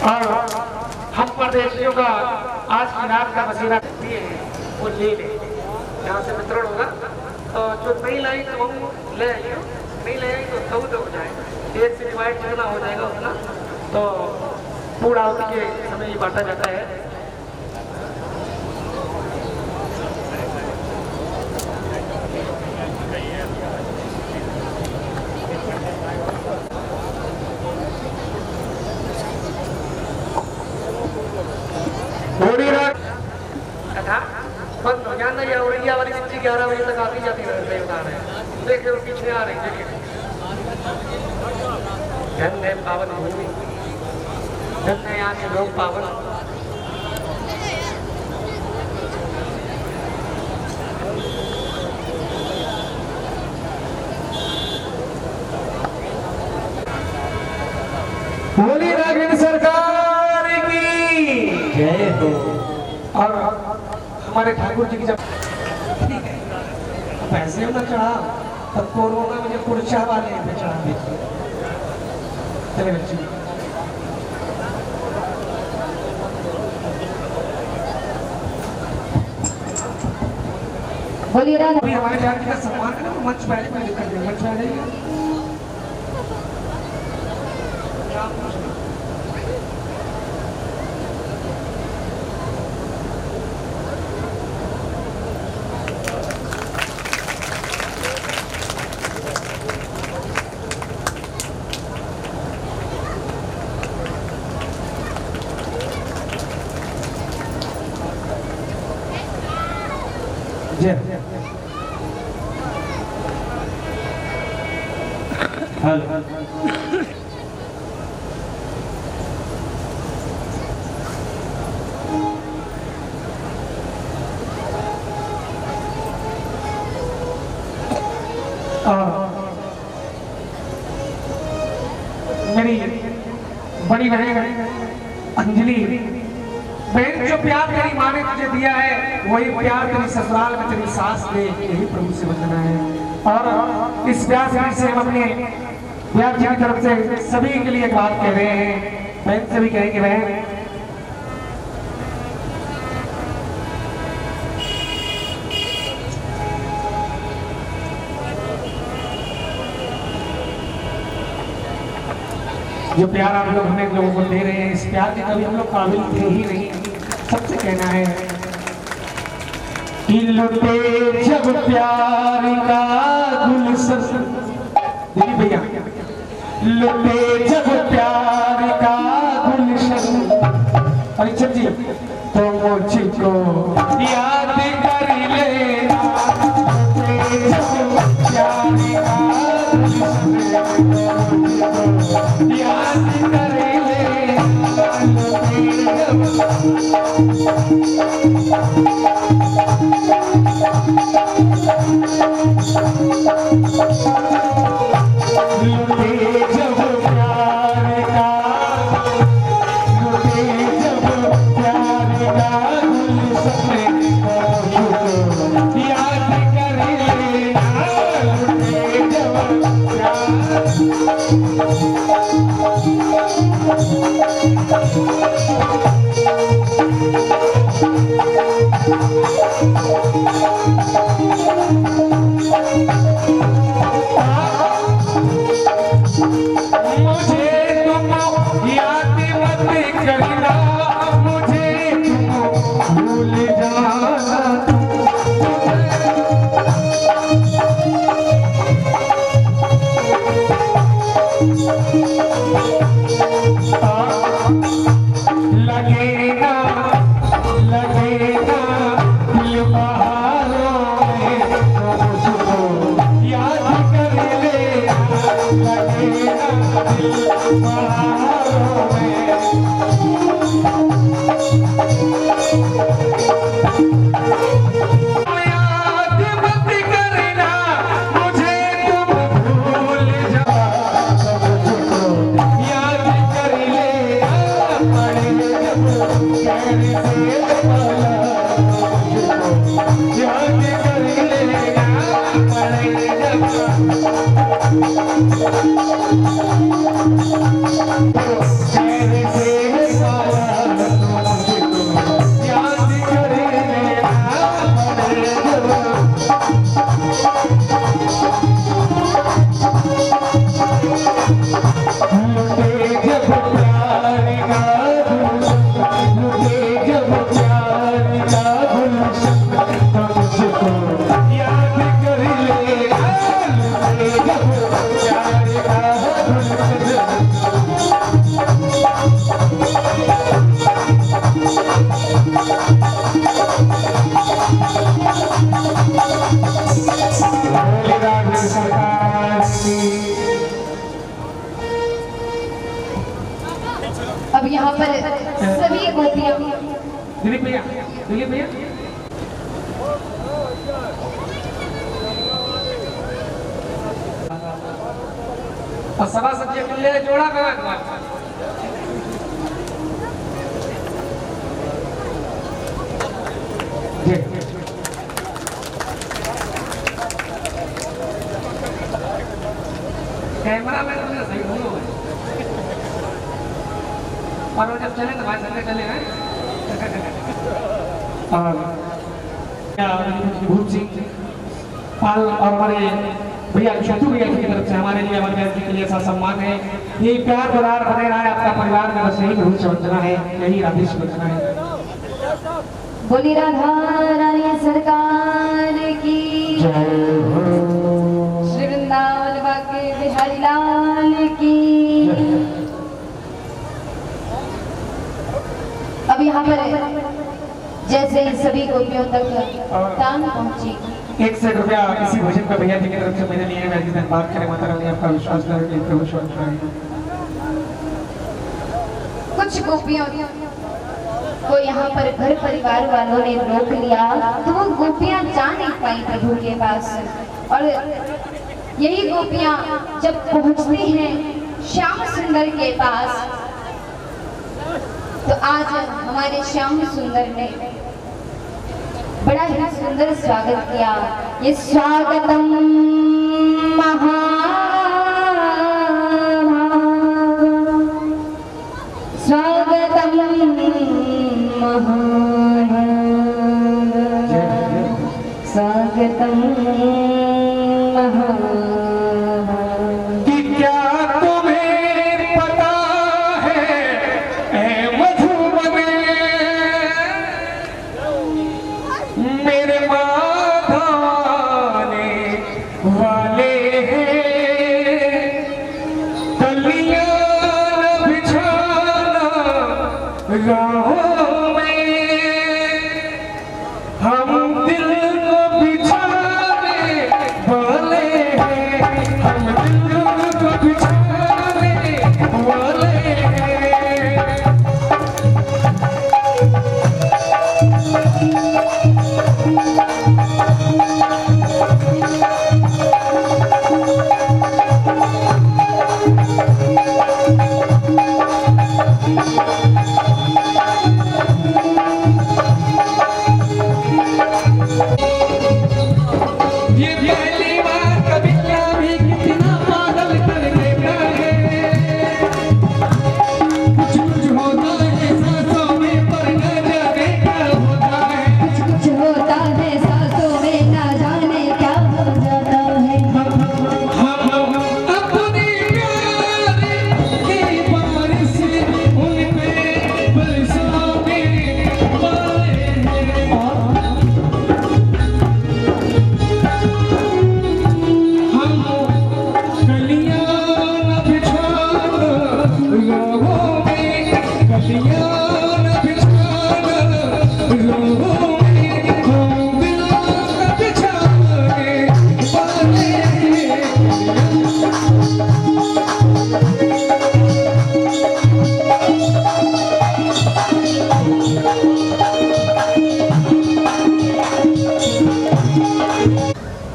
और हम परदेशियों का आज की रात का पसीना दिए हैं वो ले ले, यहाँ से वितरण होगा। तो जो नहीं लाई तो हम ले आइए, नहीं ले आई तो सऊद हो जाए, एक से डिवाइड जितना हो जाएगा उतना। तो पूरा के समय ही बांटा जाता है। बंद हो जाना या उड़िया वाली बच्ची 11 बजे तक आती जाती रहती बता रहे हैं। देखिए वो पीछे आ रही, देखिए धन्य पावन भूमि, धन्य यहाँ के लोग पावन। बोली नागिन सरकार की जय हो। और हमारे ठाकुर जी की जब ठीक है पैसे में चढ़ा तब कोरोना में कुर्चा वाले पे चढ़ा दी। चले बच्चे बोलिए अभी हमारे जान का सम्मान करना मंच पहले पहले कर दिया, मंच पहले मेरी बड़ी बहन अंजलि बहन, जो प्यार तेरी माँ ने तुझे दिया है वही प्यार तेरी ससुराल में तेरी सास ने, यही प्रभु से वंदना है। और इस प्यार से हम अपने प्यार जी की तरफ से सभी के लिए एक बात कह रहे हैं, बहन से भी कहेंगे बहन जो प्यार आप लोग हमें लोगों को दे रहे हैं, इस प्यार के कभी हम लोग काबिल थे ही नहीं। सबसे कहना है कि लुटे जब प्यार का गुलशन, दिलीप भैया, लुटे जब प्यार का गुलशन परीक्षक जी तो मुझको याद कर लेना, लुटे जब प्यार का याद कर ले बोलिए अब यहाँ पर सभी गोपियां दिलीप भैया और सभा सब्जी मिल जाए जोड़ा करा कैमरा में तो सही हो और जब चले तो भाई संगे चले हैं भूप सिंह पाल और हमारे भैया छोटू भैया की तरफ से हमारे लिए हमारे बहन के लिए ऐसा सम्मान है। ये प्यार दुलार बने रहा है आपका परिवार में, बस यही भविष्य वंदना है, यही राधेश वंदना है। बोली राधा रानी सरकार की श्री वृंदावन बाके बिहारी लाल की। अब यहाँ पर जैसे सभी गोपियों तक तान पहुंची 1 रुपया इसी भोजन का भैया जी की तरफ से मेरे लिए मैं जिस दिन बात करें माता रानी आपका विश्वास करें प्रभु कुछ गोपियों को यहाँ पर घर परिवार वालों ने रोक लिया तो वो गोपियां जा नहीं पाई प्रभु के पास। और यही गोपियां जब पहुंचती हैं श्याम सुंदर के पास तो आज हमारे श्याम सुंदर ने बड़ा ही सुंदर स्वागत किया। ये स्वागतम महा स्वागतम महा स्वागतम महा।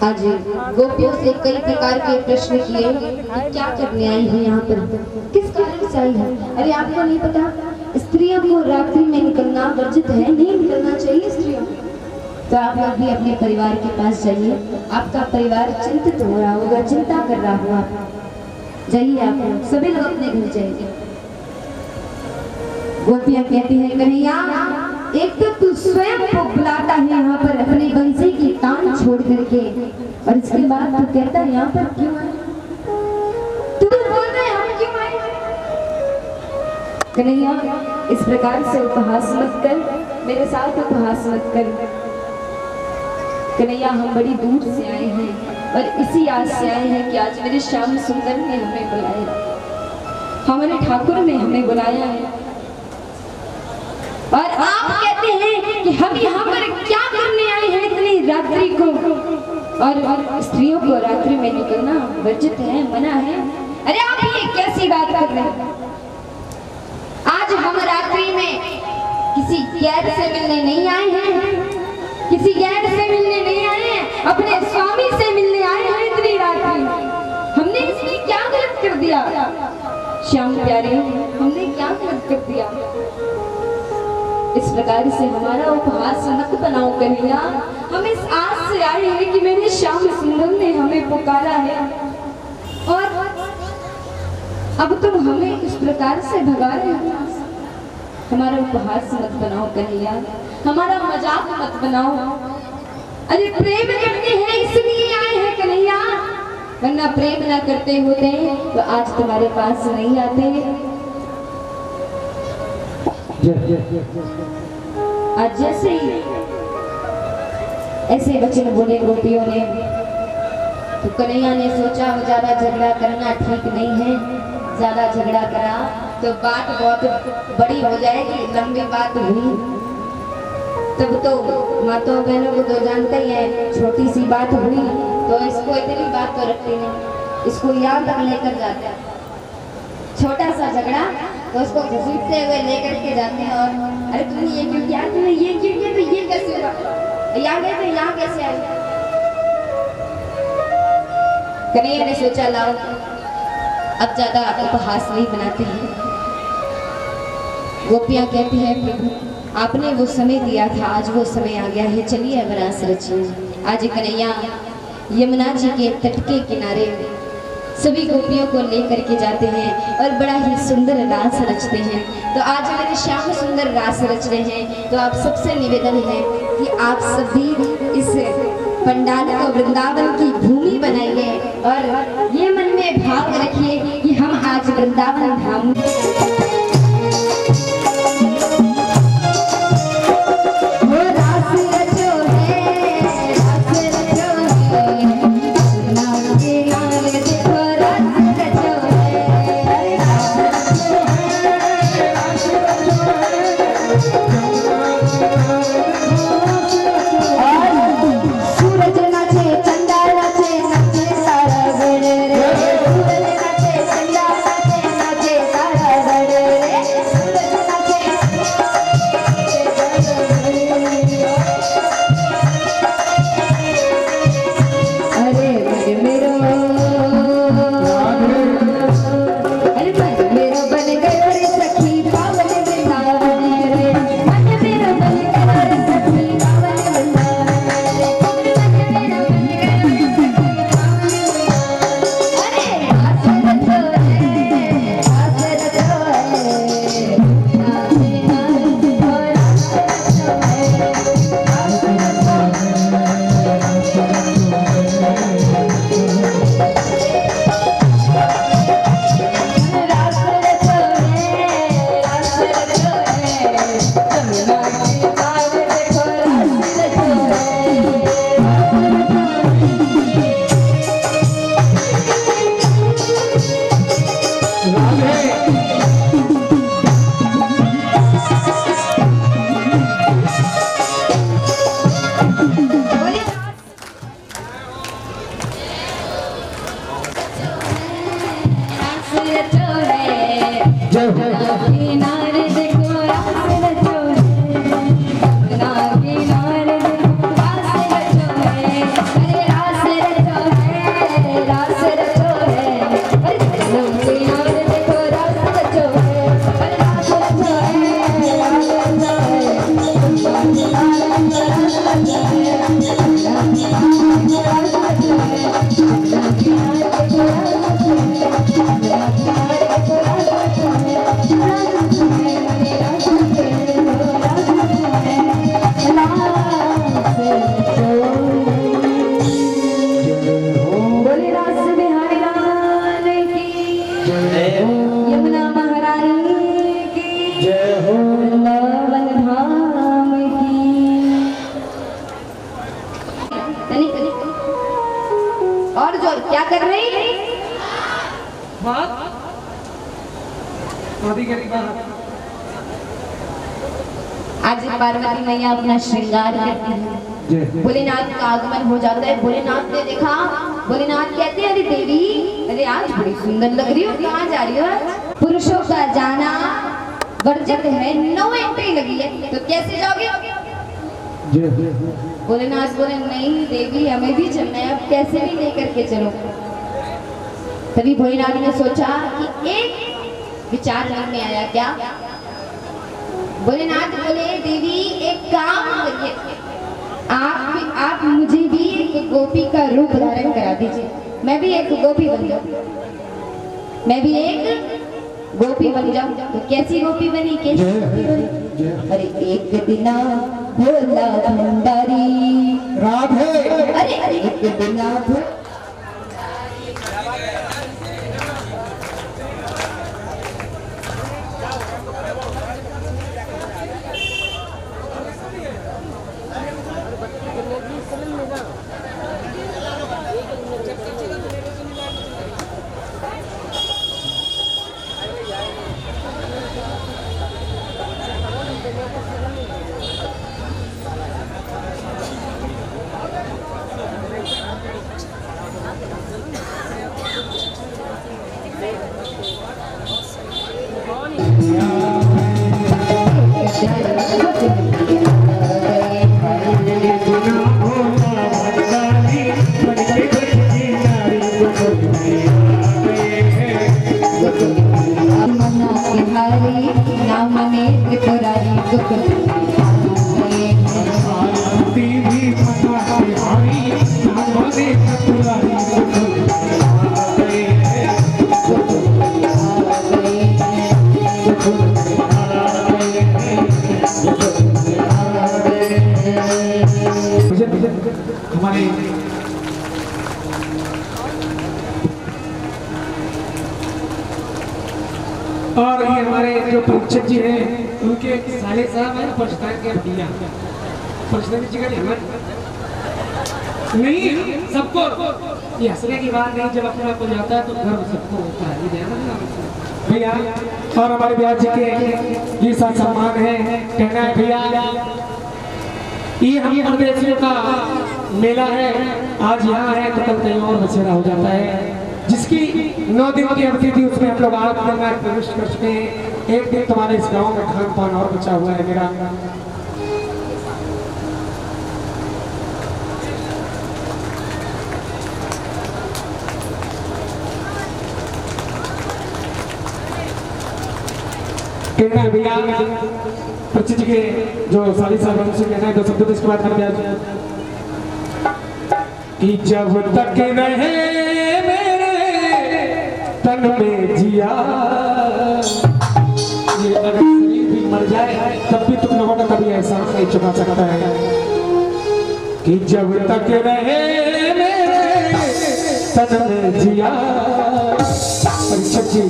आज गोपियों से कई प्रकार के प्रश्न किए कि क्या करने आई है यहाँ पर, किस कारण से आई है। अरे आपको नहीं पता स्त्रियों को रात्रि में निकलना वर्जित है, नहीं निकलना चाहिए स्त्रियों। तो आप लोग भी अपने परिवार के पास जाइए, आपका परिवार चिंतित हो रहा होगा, चिंता कर रहा होगा। जाइए आप लोग, सभी लोग अपने घर जाइए। गोपियां कहती है कन्हैया एक तो तू स्वयं को बुलाता है यहाँ पर अपनी बंसी की टांग छोड़ करके, और इसके बाद तू कहता है यहाँ पर क्यों आए, तू बोल रहे हम क्यों आए। कन्हैया इस प्रकार से उपहास मत कर, मेरे साथ उपहास मत कर। कन्हैया हम बड़ी दूर से आए हैं और इसी आस से आए हैं कि आज मेरे श्याम सुंदर ने हमें बुलाया, हमारे ठाकुर ने हमें बुलाया है। और आप कहते हैं कि हम यहाँ पर क्या करने आए हैं इतनी रात्रि को, और स्त्रियों को रात्रि में निकलना वर्जित है, मना है। अरे आप ये कैसी बात कर रहे हैं। आज हम रात्रि में किसी गैर से मिलने नहीं आए हैं, किसी गैर से मिलने नहीं आए हैं, अपने स्वामी से मिलने आए हैं इतनी रात्रि। हमने इसमें क्या गलत कर दिया श्याम प्यारे, हमने क्या गलत कर दिया? इस प्रकार से हमारा उपहास मत बनाओ कन्हैया। हम इस आस से आए हैं कि मेरे श्याम सुंदर ने हमें पुकारा है और अब तुम हमें इस प्रकार से भगा रहे हो। हमारा उपहास मत बनाओ कन्हैया, हमारा मजाक मत बनाओ। अरे प्रेम करते हैं इसलिए आए हैं कन्हैया, वरना प्रेम ना करते होते तो आज तुम्हारे पास नहीं आते। आज जैसे ही ऐसे वचन बोले गोपियों ने तो कन्हैया ने सोचा ज्यादा झगड़ा करना ठीक नहीं है, ज्यादा झगड़ा करा तो बात बहुत बड़ी हो जाएगी, लंबी बात हुई तब तो माताओं बहनों को तो जानते ही है, छोटी सी बात हुई तो इसको इतनी बात तो रखती नहीं, इसको यहाँ तक लेकर जाते हैं। छोटा सा झगड़ा तो उसको घसीटते हुए लेकर के जाते हैं और अरे तुमने ये क्यों किया, तुमने ये क्यों किया, तो ये कैसे हुआ, यहाँ गए तो यहाँ कैसे आए। कन्हैया ने सोचा लाओ अब ज्यादा उपहास नहीं बनाते हैं। गोपियां कहती हैं प्रभु आपने वो समय दिया था, आज वो समय आ गया है, चलिए अब रास रचिए। आज कन्हैया यमुना जी के तट के किनारे सभी गोपियों को लेकर के जाते हैं और बड़ा ही सुंदर रास रचते हैं। तो आज मेरे श्याम सुंदर रास रच रहे हैं, तो आप सबसे निवेदन है कि आप सभी इस पंडाल को वृंदावन की भूमि बनाइए और ये मन में भाव रखिए कि हम आज वृंदावन धाम और जो क्या कर रही बात आज पार्वती मैया अपना श्रृंगार करती है, भोलेनाथ का आगमन हो जाता है। भोलेनाथ ने देखा, भोलेनाथ कहते हैं अरे देवी, अरे आज बड़ी सुंदर लग रही हो, कहाँ जा रही हो? पुरुषों का जाना वर्जित है, नो एंट्री लगी है, तो कैसे जाओगे? भोलेनाथ बोले नहीं देवी हमें भी चलना है, अब कैसे भी लेकर के चलो। तभी भोलेनाथ ने सोचा कि एक विचार मन में आया। क्या? भोलेनाथ बोले देवी एक काम करिए, आप मुझे भी एक गोपी का रूप धारण करा दीजिए, मैं भी एक गोपी बन जाऊं, मैं भी एक गोपी बन जाऊं। तो कैसी गोपी बनी? कैसी गोपी बनी? अरे एक दिन भोला भंडारी राधे, अरे एक दिन हमारे और ये हमारे जो परीक्षक जी हैं उनके साले साहब हैं प्रश्न के भैया प्रश्न की जगह नहीं सबको ये हंसने की बात नहीं, जब अपने आप को जाता है तो गर्व सबको होता है, ये भैया। और हमारे ब्याह जी के ये साथ सम्मान है, कहना है भैया ये हम परदेशियों का मेला है, आज यहाँ है तो कल कहीं और बसेरा हो जाता है। जिसकी 9 दिनों की अवधि थी उसमें हम लोग 8 दिन में प्रविष्ट कर चुके हैं। एक दिन तुम्हारे इस गांव में खान पान और बचा हुआ है मेरा। कहना है भैया प्रचित के जो साली साहब उनसे कहना है 2 शब्द इसके बाद कर दिया कि जब तक रहे मेरे तन में जिया, ये अगर शरीर भी मर जाए तब भी तुम लोगों का कभी एहसास नहीं चुका सकता है कि जब तक रहे मेरे तन में जिया। परीक्षक जी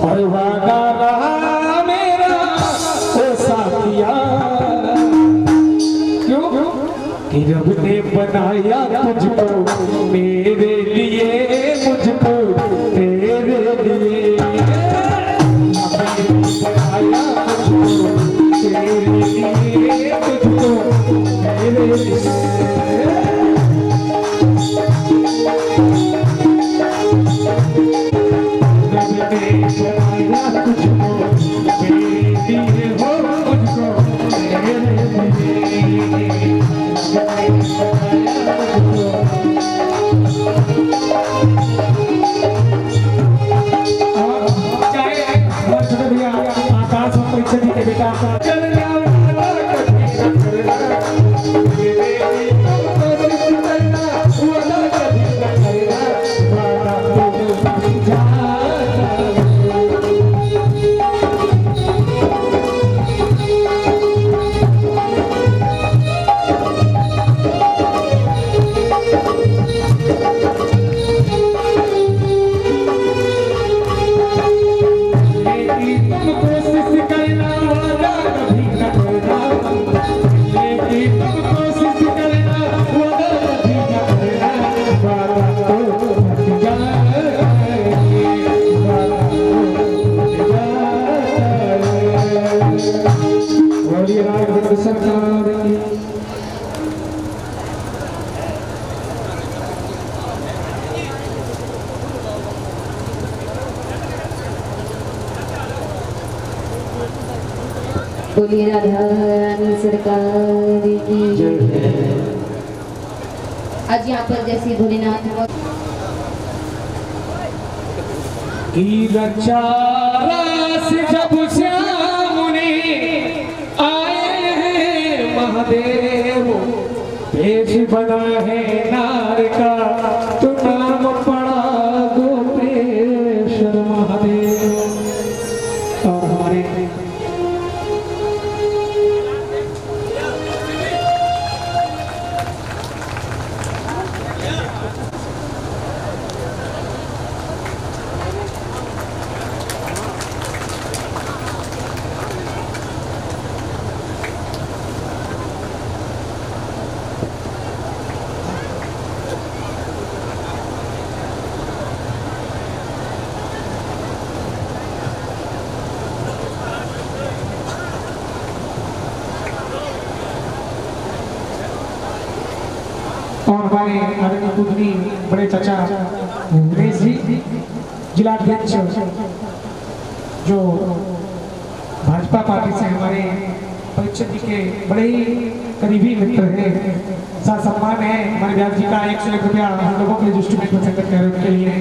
और वादा रहा मेरा ओ साथिया, क्यों कि रब ने बनाया तुझको मेरे लिए, मुझको तेरे लिए, बनाया तुझको तेरे लिए, मुझको तेरे लिए। बोलिए राधा रानी सरकार की। आज यहाँ पर जैसे भोलेनाथ से जब श्यामुनि आए हैं महादेव, भेष बना है नार का, तो नाम पड़ा गोपेश्वर महादेव। और हमारे आदरणीय पुत्री बड़े चाचा नरेश जी, जिलाध्यक्ष जो भाजपा पार्टी से हमारे परीक्षक जी के बड़े ही करीबी मित्र हैं, सा सम्मान है हमारे व्यास जी का 101 रुपया हम लोगों के लिए डिस्ट्रीब्यूट संगत के लिए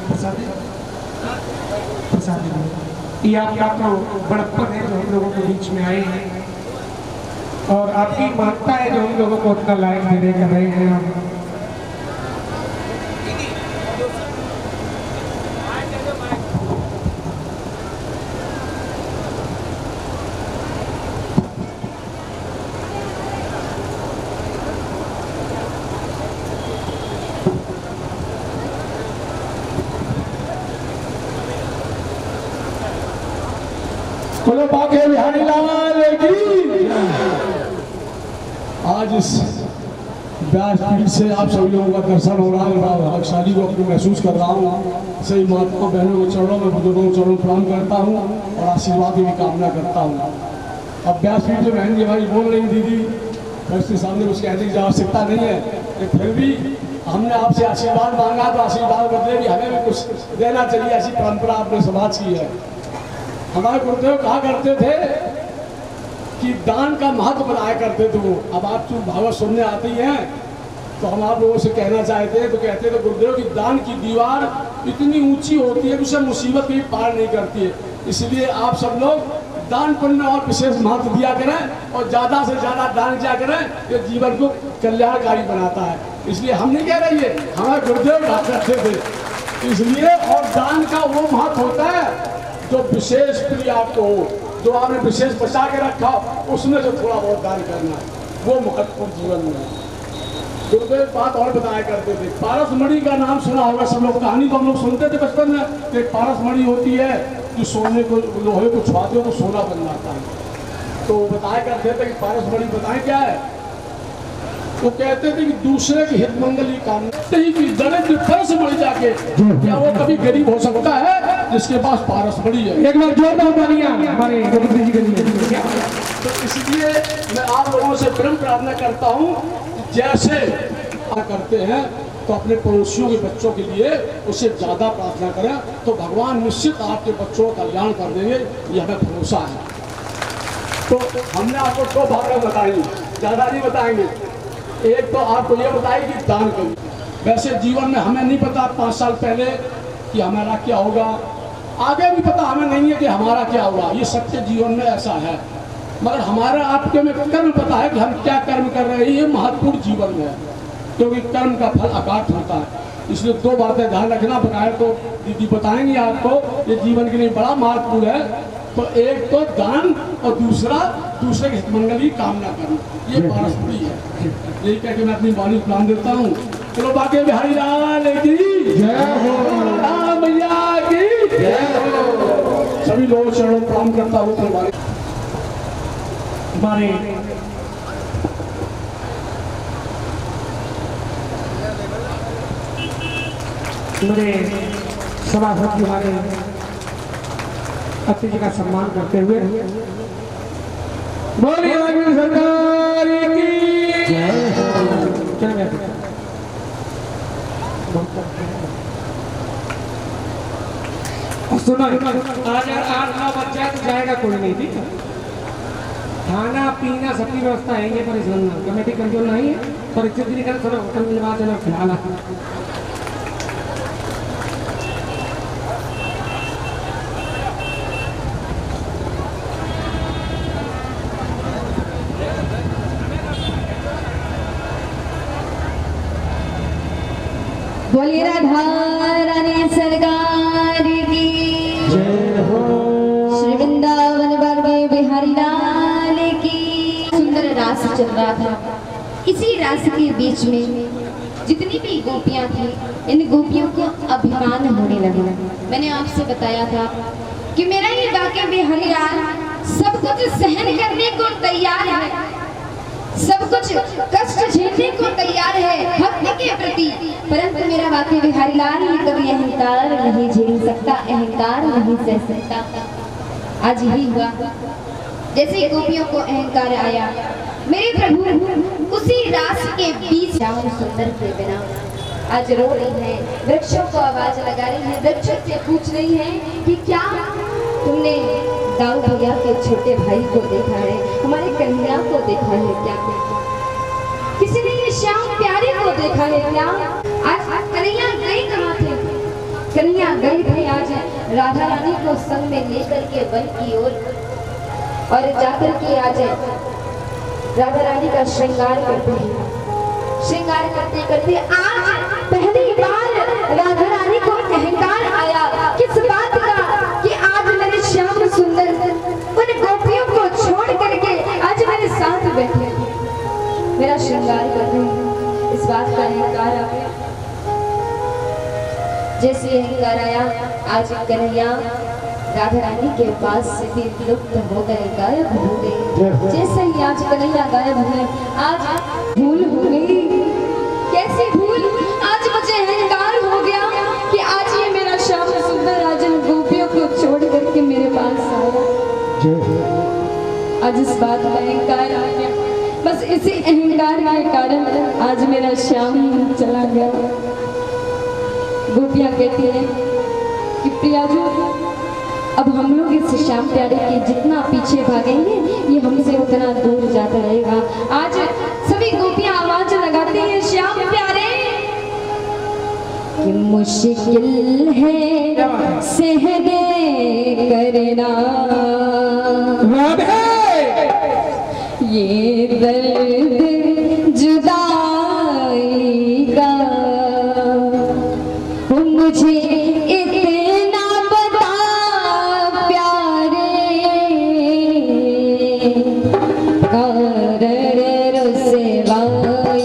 प्रसाद ये आपका तो बड़प्पन है जो हम लोगों के बीच में आए हैं, और आपकी महत्ता है जो हम लोगों को उतना लायक दे कर रहे हैं हम। बोलो बाके बिहारी लाल की। आज इस व्यासपीठ से आप सभी लोगों का दर्शन हो रहा है, बड़ा भाग्यशाली को अपनी महसूस कर रहा हूँ। सही महात्मा बहनों के चरणों में, बुजुर्गों के चरणों प्रणाम करता हूँ और आशीर्वाद की भी कामना करता हूँ। अब व्यासपीठ जो बहन जी हमारी बोल रही दीदी, उसके सामने कुछ कहने की आवश्यकता नहीं है, कि फिर भी हमने आपसे आशीर्वाद मांगा तो आशीर्वाद बदले भी हमें भी कुछ देना चाहिए, ऐसी परंपरा अपने समाज की है। हमारे गुरुदेव कहा करते थे कि दान का महत्व बताया करते थे वो। अब आप जो भागवत सुनने आती हैं तो हम आप लोगों से कहना चाहते हैं, तो कहते थे गुरुदेव की दान की दीवार इतनी ऊंची होती है कि उसे मुसीबत भी पार नहीं करती है। इसलिए आप सब लोग दान पुण्य और विशेष महत्व दिया करें और ज़्यादा से ज़्यादा दान किया करें, ये जीवन को कल्याणकारी बनाता है। इसलिए हम नहीं कह रहे, ये हमारे गुरुदेव कहा करते थे। इसलिए और दान का वो महत्व होता है जो विशेष प्रिय आपको हो, जो आपने विशेष बचा के रखा, उसमें जो थोड़ा बहुत दान करना है, वो महत्वपूर्ण जीवन में है। गुरुदेव बात और बताया करते थे, पारसमणि का नाम सुना होगा सब लोग, कहानी तो हम लोग सुनते थे बचपन में। एक पारसमणि होती है जो सोने को, लोहे को छुआ दो तो सोना बन जाता है। तो बताया करते थे कि पारसमणि बताएं क्या है। वो कहते थे कि दूसरे की हित मंगली कामना ही की दरिद्र पारसमणि जाके, क्या वो कभी गरीब हो सकता है जिसके पास पारसमणि है? एक बार जोरदार तालियां हमारे गुरुजी के लिए। तो इसलिए मैं आप लोगों से प्रेम प्रार्थना करता हूँ, जैसे करते हैं तो अपने पड़ोसियों के बच्चों के लिए उससे ज़्यादा प्रार्थना करें, तो भगवान निश्चित आपके बच्चों का कल्याण कर देंगे, ये हमें भरोसा है। तो हमने आपको 2 बातें बताई, ज़्यादा नहीं बताएंगे। एक तो आपको ये बताई कि दान करिए। वैसे जीवन में हमें नहीं पता 5 साल पहले कि हमारा क्या होगा, आगे भी पता हमें नहीं है कि हमारा क्या होगा, ये सत्य जीवन में ऐसा है। मगर हमारा आपके में कर्म पता है कि हम क्या कर्म कर रहे हैं, ये महत्वपूर्ण जीवन में है, क्योंकि कर्म का फल अकाट होता है। इसलिए 2 बातें ध्यान रखना, बगैर तो दीदी बताएंगी आपको, ये जीवन के लिए बड़ा महत्वपूर्ण है। तो एक तो दान और दूसरा दूसरे के हितमंगल की कामना करना, ये पारस्परिक है। यही कह के मैं अपनी वाणी प्लान देता हूँ। चलो बाके बिहारी लाल की जय हो, राम मैया की जय हो। सभी लोगों चरणों प्रणाम करता हूँ। हमारे मेरे सभासद हमारे अतिथि का सम्मान करते हुए बोलिए राज्य सरकार की जय हो। सुनो आज 8-9 बच्चा तो जाएगा कोई नहीं, ठीक है? खाना पीना सबकी व्यवस्था है ये, परेशान ना कमेटी कंट्रोल नहीं है, पर इज्जत नहीं करे थोड़ा होटल में बात है खिलाना। बोलिए राधा रानी सरकार की जय हो। श्री वृंदावन वर्गे बिहारी लाल की। सुंदर रास चल रहा था। इसी रास के बीच में जितनी भी गोपियां थी, इन गोपियों को अभिमान होने लगा। मैंने आपसे बताया था कि मेरा ये वाक्य बिहारी लाल सब कुछ सहन करने को तैयार है, सब कुछ कष्ट झेलने को तैयार है भक्ति के प्रति, परंतु मेरा वाक्य बिहारी लाल कभी अहंकार नहीं झेल सकता, अहंकार नहीं सह सकता। आज यही हुआ, जैसे गोपियों को अहंकार आया, मेरे प्रभु उसी रास के बीच श्याम सुंदर के बिना आज रो रही है, वृक्षों को आवाज लगा रही है, वृक्षों से पूछ रही है कि क्या तुमने दाऊ भैया के छोटे भाई को देखा है, हमारे कन्हैया को देखा है क्या? किसी ने ये श्याम प्यारे को देखा है क्या? आज कन्हैया गए कहाँ थे? कन्हैया गए थे आज राधा रानी को संग में लेकर के वन की ओर, और जाकर के आज राधा रानी का श्रृंगार करते हैं। श्रृंगार करते करते आज पहली बार राधा रानी को अहंकार आया, किस बात का कि आज मेरे श्याम सुंदर उन गोपियों को छोड़ करके आज मेरे साथ बैठे मेरा श्रृंगार कर रहे हैं। इस बात का अहंकार आ गया। जैसे अहंकार आया, आज कन्हैया राधा रानी के पास से भी लुप्त हो गए, गायब हो गए। जैसे ही आज कन्हैया गायब हुए, आज भूल हो गई। कैसी भूल? आज मुझे अहंकार हो गया कि आज ये मेरा श्याम सुंदर आज इन गोपियों को छोड़ करके मेरे पास आया। आज इस बात का अहंकार आ गया, बस इसी अहंकार के कारण आज मेरा श्याम चला गया। गोपियां कहती हैं कि प्रियाजू, अब हम लोग इस श्याम प्यारे के जितना पीछे भागेंगे ये हमसे उतना दूर जाता रहेगा। आज सभी गोपियां आवाज लगाती हैं, श्याम प्यारे कि मुश्किल है सहने करना ये दर्द जुदाई का, मुझे इतना बता प्यारे कारण रुसवाई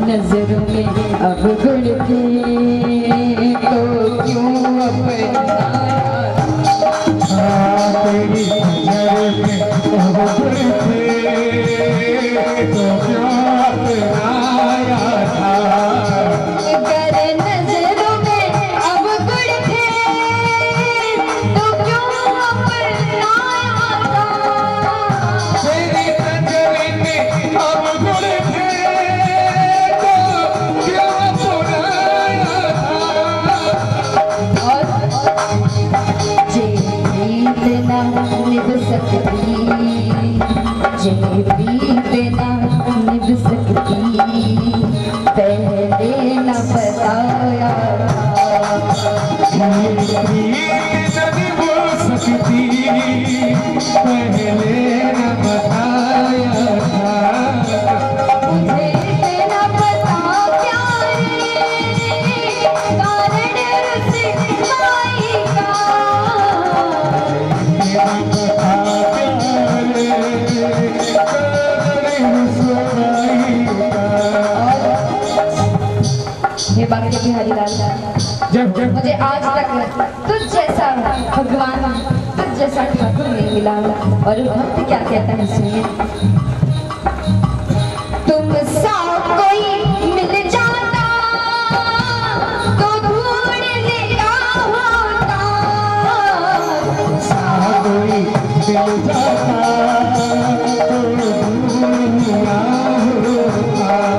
नजरों में अब गुड़ थे तो क्यों अपना तेरी नजर में अब गुड़ थे तो क्यों अपनाया था अगर नजरों में अब गुड़ थे तो क्यों अपनाया था तेरी नजर में अब गुड़ निभ सकती बिना निभ सकती पहले न बताया निभ सकती पहले न बताया था मुझे न पता प्यारे कारण रुसवाई का ये बाकी बिहारी लाल मुझे आज तक तुझ जैसा भगवान तुझ जैसा ठाकुर नहीं मिला और भक्त क्या कहता है सुनिए तुम सा कोई मिल जाता तो ढूंढ लिया होता सा कोई मिल जाता तो ढूंढ लिया होता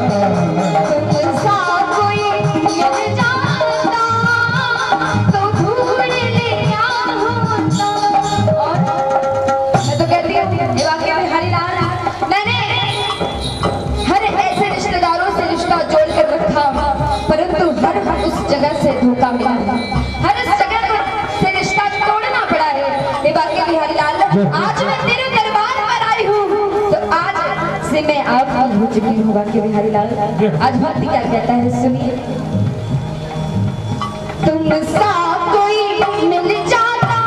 जगह से धोखा मिला हर उस जगह से रिश्ता तोड़ना पड़ा है ये बाकी बिहारी लाल आज मैं तेरे दरबार पर आई हूँ तो आज से मैं आपकी हो चुकी हूँ बाकी बिहारी लाल आज भक्ति क्या कहता है सुनिए तुम सा कोई मिल जाता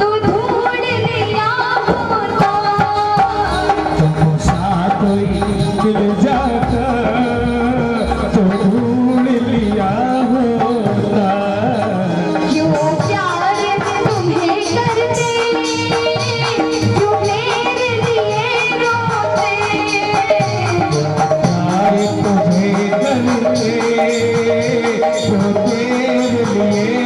तो ढूंढ लिया होता तुम सा कोई मिल जाता तो तेरे लिए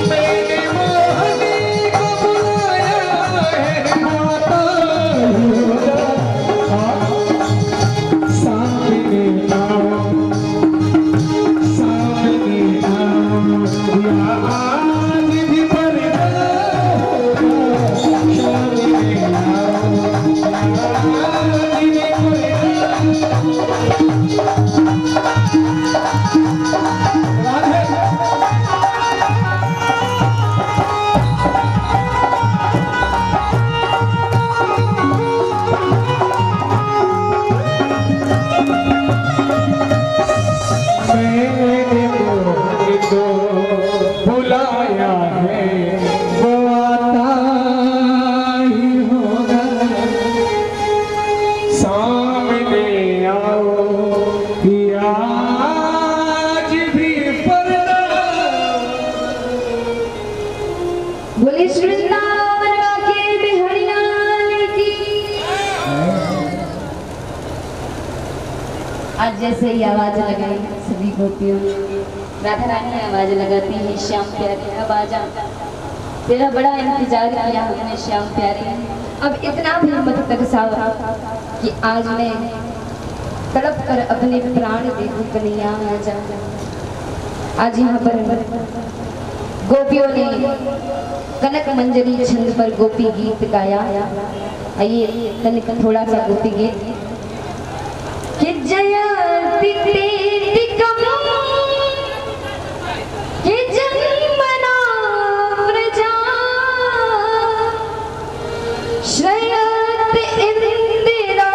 मैंने मोहनी को बुलाया है माता सामने आओ सामने आओ या आज भी पर्दा सामने बुलाया है वो आता ही होगा सामने आओ आज भी पर्दा। बोले वृंदावन के बिहारी लाल की। आज जैसे ही आवाज लगाई सभी गोपियों ने, राधा रानी आवाज लगाती है श्याम प्यारे अब आजा, तेरा बड़ा इंतजार किया हमने श्याम प्यारे, अब इतना भी मत तरसाओ कि आज मैं तड़प कर अपने प्राण दे दूं कन्हैया आजा। आज यहाँ पर गोपियों ने कनक मंजरी छंद पर गोपी गीत गाया। आइए कनक थोड़ा सा गोपी गीत कि जयति तेति कम कि जन्मना व्रजा श्रयत इंदिरा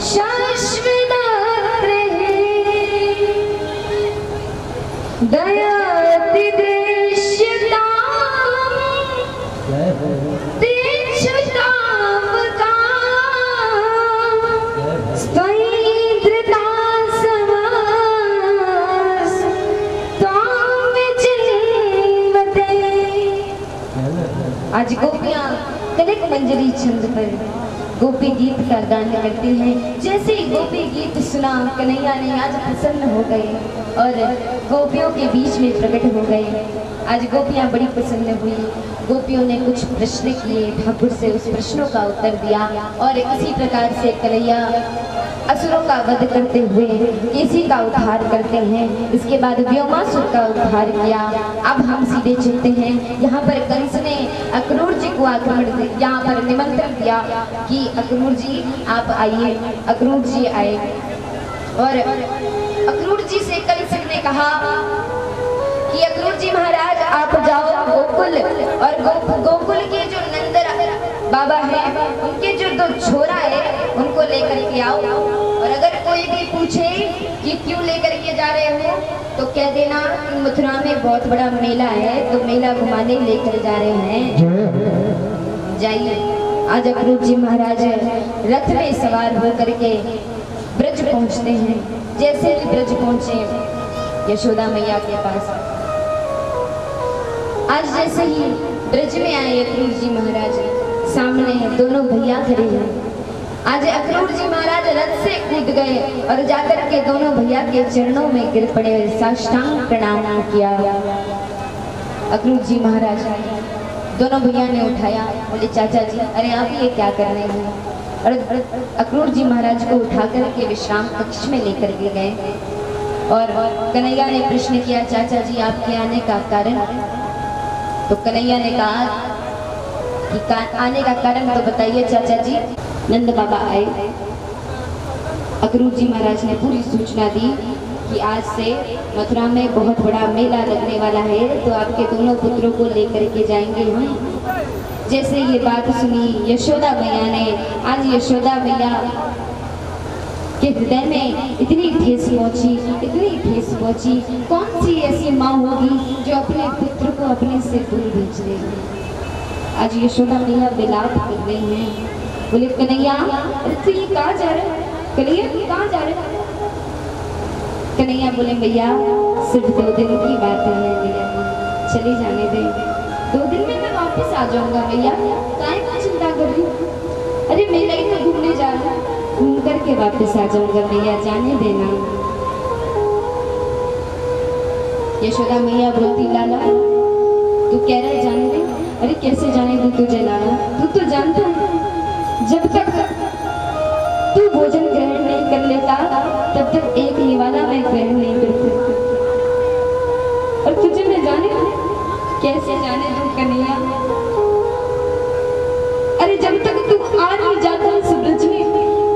शाश्वत दयाति दृश्यता तीक्ष्णतावका स्वैन्द्रता समास त्वां विचिन्वते। आज गोपियां कनक मंजरी छंद पर गोपी गीत का गान करते हैं। जैसे ही गोपी गीत सुना कन्हैया ने आज प्रसन्न हो गए और गोपियों के बीच में प्रकट हो गए। आज गोपियां बड़ी प्रसन्न हुई। गोपियों ने कुछ प्रश्न किए, ठाकुर से उस प्रश्नों का उत्तर दिया और इसी प्रकार से कन्हैया असुरों का वध करते हुए केसी का उद्धार करते हैं। इसके बाद व्योमासुर का उद्धार किया। अब हम सीधे चलते हैं। यहाँ पर कंस ने अक्रूर जी को आक्रमण यहाँ पर निमंत्रण दिया कि अक्रूर जी आप आइए। अक्रूर जी आए और अक्रूर जी से कंस ने कहा कि अक्रूर जी महाराज आप जाओ गोकुल और गोकुल के जो नंद बाबा हैं उनके जो दो छोरा है उनको लेकर के आओ और अगर कोई भी पूछे कि क्यों लेकर के जा रहे हो तो कह देना कि मथुरा में बहुत बड़ा मेला है तो मेला घुमाने लेकर जा रहे हैं। जाइए। आज अक्रूर जी महाराज रथ में सवार होकर के ब्रज पहुंचते हैं। जैसे ही ब्रज पहुंचे यशोदा मैया के पास, आज जैसे ही ब्रज में आए अक्रूर जी महाराज, सामने दोनों भैया खड़े हैं। आज अक्रूर जी महाराज रथ से कूद गए और जाकर के दोनों भैया के चरणों में गिर पड़े, साष्टांग प्रणाम किया। अक्रूर जी महाराज दोनों भैया ने उठाया, बोले चाचा जी अरे आप ये क्या कर रहे हैं। और अक्रूर जी महाराज को उठा करके विश्राम कक्ष में लेकर के गए और कन्हैया ने प्रश्न किया चाचा जी आपके आने का कारण। तो कन्हैया ने कहा कि आने का कारण तो बताइए चाचा जी। नंद बाबा आए। अक्रूर जी महाराज ने पूरी सूचना दी कि आज से मथुरा में बहुत बड़ा मेला लगने वाला है तो आपके दोनों पुत्रों को लेकर के जाएंगे हम। जैसे ये बात सुनी यशोदा मैया ने, आज यशोदा मैया के हृदय में इतनी ठेस पहुंची, इतनी ठेस पहुंची। कौन सी ऐसी माँ होगी जो अपने पुत्र को अपने से दूर भेज देगी। आज यशोदा मैया विलाप कर रही हैं, बोले कन्हैया अरे ये कहाँ जा रहे हैं, कन्हैया कहाँ जा रहे हैं। कन्हैया बोले भैया सिर्फ 2 दिन की बात है भैया, चली जाने दें, 2 दिन में मैं वापस आ जाऊंगा भैया, काहे को चिंता कर रही हूँ। अरे मेला ही तो घूमने जा रहा हूँ, घूम करके वापस आ जाऊंगा भैया, जाने देना। यशोदा मैया बोलती लाला तू कह रहा है जाने दे। अरे कैसे जाने दूं तुझे लाला, तू तो जानता है जब तक तू भोजन ग्रहण नहीं कर लेता तब तक एक निवाला मैं ग्रहण नहीं कर सकती। और तुझे मैं जाने कैसे जाने दूं कन्हैया। अरे जब तक तू आ नहीं जाता सूरज में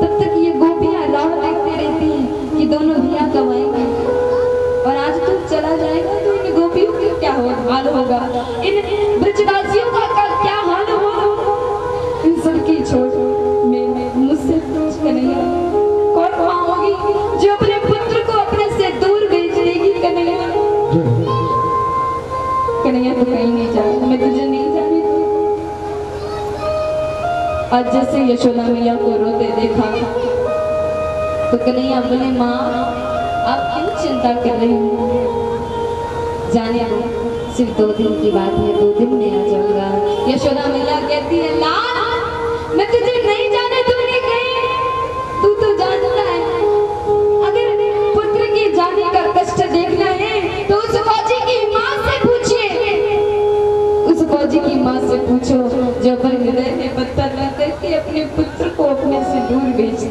तब तक ये गोपियां राह देखते रहती हैं कि दोनों भैया कब आएंगे। और आज तू चला जाएगा तो इन गोपियों का क्या हाल होगा, इन ब्रजवासियों का क्या हाल होगा। इन सबकी छोड़ मुझसे पूछ कन्हैया कौन माँ होगी जो अपने पुत्र को अपने से दूर भेज देगी। कन्हैया कन्हैया तो कहीं नहीं जाएगा, मैं तुझे नहीं जाने दूँ। आज जैसे यशोदा मैया को रोते देखा तो कन्हैया बोले माँ आप क्यों चिंता कर रही हो, जाने दो सिर्फ 2 दिन की बात है, 2 दिन में आ जाऊंगा। यशोदा मैया कहती है लाल मैं तुझे नहीं जाने दूंगी कहीं, तू तो जानता है अगर पुत्र के जाने का कष्ट देखना है तो उस फौजी की माँ से पूछिए, उस फौजी की माँ से पूछो जो अपने हृदय में पत्थर रख करके अपने पुत्र को अपने से दूर भेजती,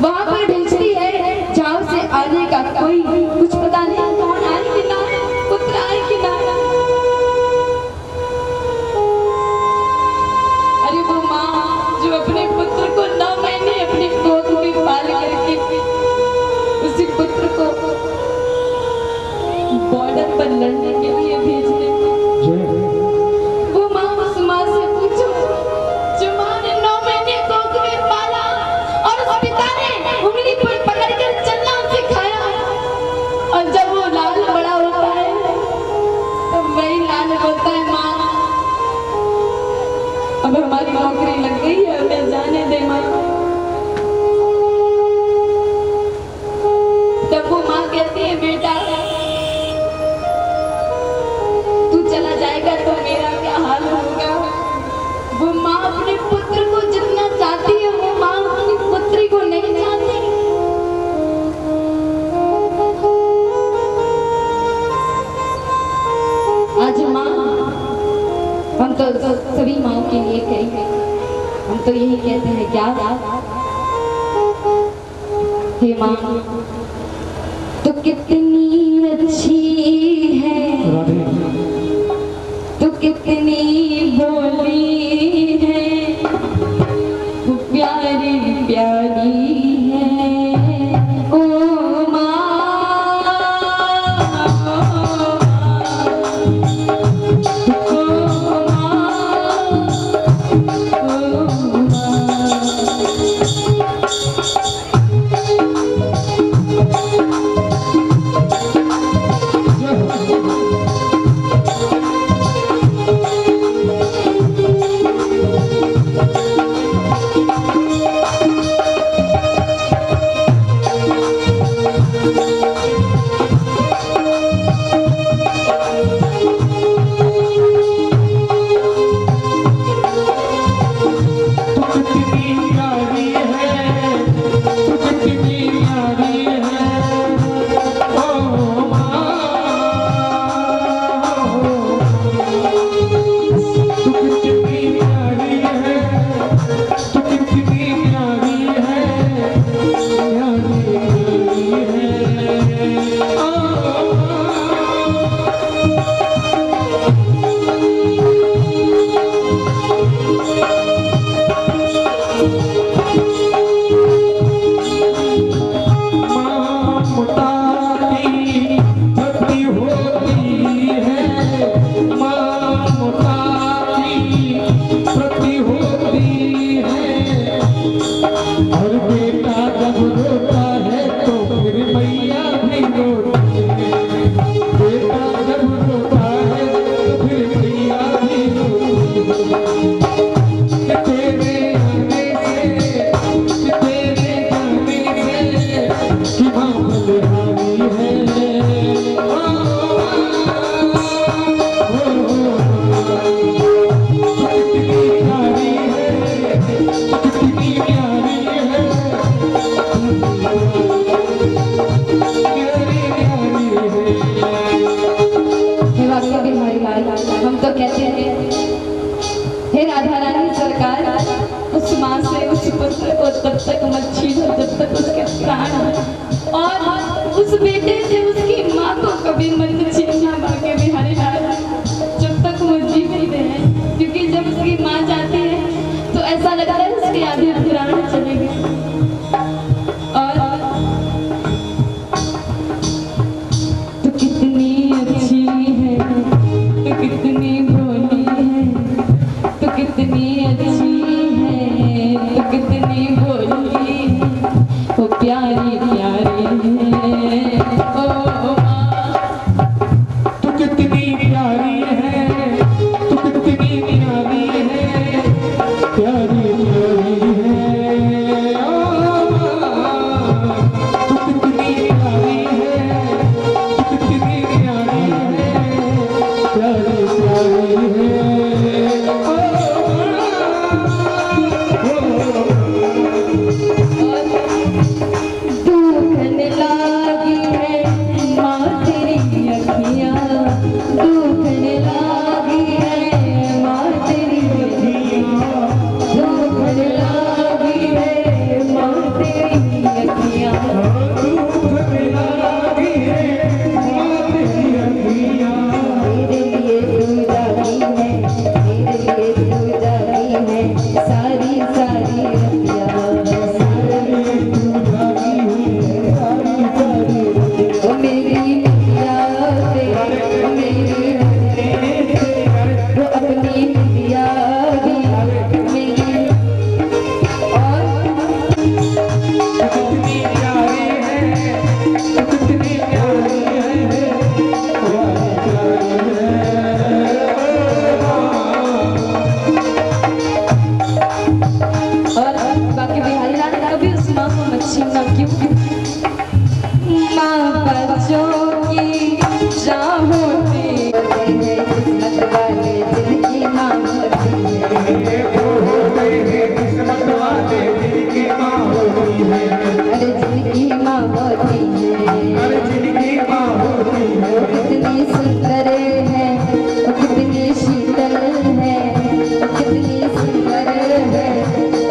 वहां पर भेजती है जहाँ से आने का कोई कुछ पता नहीं, कौन आए कि ना आए, पुत्र आए कि ना आए। अरे वो माँ जो अपने पुत्र को 9 महीने अपने गोद में पाल करके उसी पुत्र को बॉर्डर पर लड़ने के लिए भेज देती, वो माँ उस माँ से पूछो जो माँ ने 9 महीने गोद में पाला और उस पिता ने उंगली पर पकड़कर चलना सिखाया, और जब वो लाल बड़ा होता है तो वही लाल बोलता है माँ अब हमारी नौकरी लग गई है, हमें जाने दे माँ। तब वो माँ कहती है बेटा तू चला जाएगा तो मेरा क्या हाल होगा। वो माँ अपने पुत्र को जितना चाहती है वो माँ अपनी पुत्री को नहीं चाहती। आज माँ हम तो सभी माओ के लिए कहेंगे, हम तो यही कहते हैं क्या हे माँ तो कितनी अच्छी है, तो कितनी भोली है, वो प्यारी प्यारी है ओ माँ। पुत्र को तब तक मत छीनो जब तक उसके प्राण हैं। और उस बेटे से उसकी माँ को कभी मत छीनना भाग्य बिहारी लाल, जब तक वो जीवित है, क्योंकि जब उसकी माँ जाती है तो ऐसा लगता है उसके आधे प्राण चले गए। और तो कितनी अच्छी है, तो कितनी भोली है, तो कितनी अच्छी है, तो कितनी भोली है, वो प्यारी प्यारी है ओ माँ। तू कितनी प्यारी है, तू कितनी प्यारी है, प्यारी प्यारी है ओ माँ। तू कितनी प्यारी है, तू कितनी प्यारी है, प्यारी प्यारी है ओ दुखन लागी है माँ तेरी अखियाँ, दुखन लागी है माँ तेरी अखियाँ, दुखन लागी है माँ तेरी अखियाँ। मेरे लिए तू जागी है, मेरे लिए तू जागी है, सारी सारी रतियाँ, ओ मेरी मिया तेरी, ओ मेरी वो अपनी मिया भी मेरी। और कितनी प्यारी है, कितनी प्यारी है, और बाकी बिहारी लाल कभी उस माँ को मत छीनना, क्यों? माँ बच्चों की जान होती है, किस्मत वाले जिनकी माँ होती है, किस्मत वाले जिनकी माँ होती है, अरे जिनकी माँ होती है, अरे जिनकी माँ होती है। वो कितनी सुंदर है, वो कितनी शीतल है, वो कितनी सुंदर है,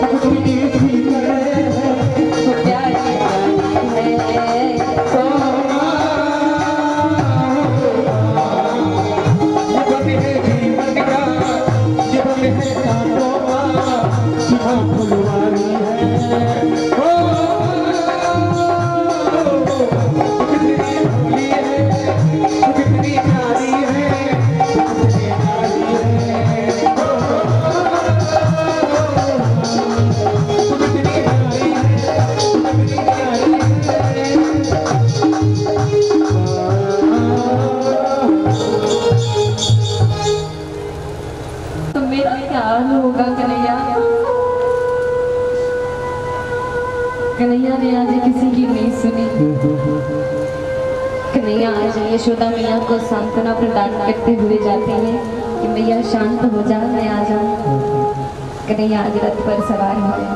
वो कितनी शीतल है, वो प्यारी प्यारी है ओ जीवन है जीवन का, जीवन है कांटों का, सुबह फुलवारी है ओ कितनी भोली है, कितनी प्यारी है, कितनी प्यारी है ओ कितनी प्यारी है, कितनी प्यारी तो मेरा क्या हाल होगा कन्हैया? कन्हैया ने आज किसी की नहीं सुनी। कन्हैया आज यशोदा मैया को सांत्वना प्रदान करते हुए जाते हैं कि मैया शांत हो जा, मैं आ जाऊं। कन्हैया आज रथ पर सवार हो गए।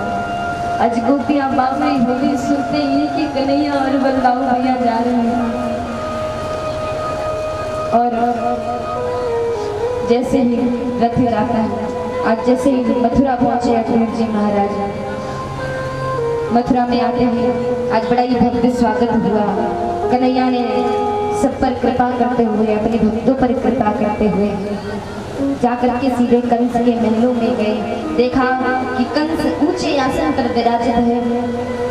आज गोपियां बावरी होली सुनते ही कि कन्हैया और बलदाऊ भैया जा रहे हैं। और जैसे ही रथ जाता है, आज जैसे ही मथुरा पहुंचे अक्रूर जी महाराज, मथुरा में आते ही आज बड़ा ही भव्य स्वागत हुआ। कन्हैया ने सब पर कृपा करते हुए, अपने भक्तों पर कृपा करते हुए जाकर के सीधे कंस के महलों में गए। देखा कि कंस ऊंचे आसन पर विराजित है।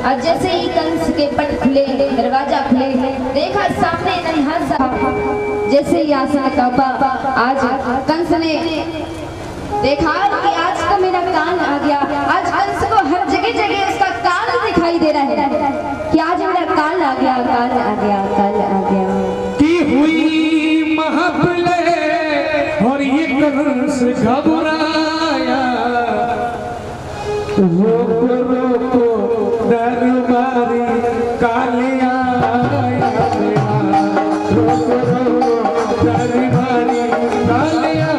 आज जैसे ही कंस के पट खुले, दरवाजा खुले, देखा सामने नन्हा सा, जैसे ही आसन कांपा, आज कंस ने देखा कि आज तो मेरा कान आ गया। आज कंस को हर जगह जगह उसका कान दिखाई दे रहा है कि आज मेरा कान आ गया, कान आ गया, कान आ गया। की हुई महफिले और ये कंस घबराया, रोको रोको दरबारी कालिया, रोको रोको दरबारी कालिया।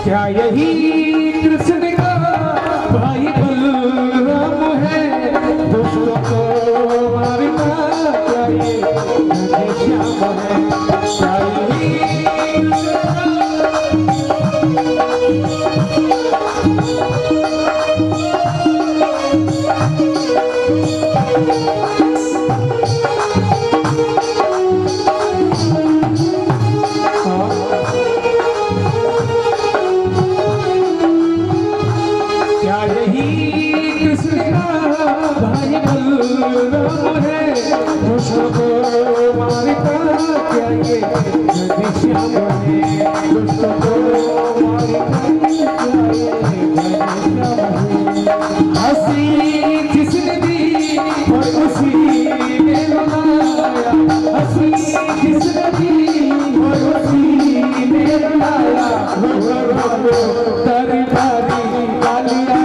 क्या यही कृष्ण का भाई बल श्याम दोस्तों को हंसी जिसने दी और उसी ने रुलाया, हंसी जिसने दी और उसी ने रुलाया, तारी तारी कालिया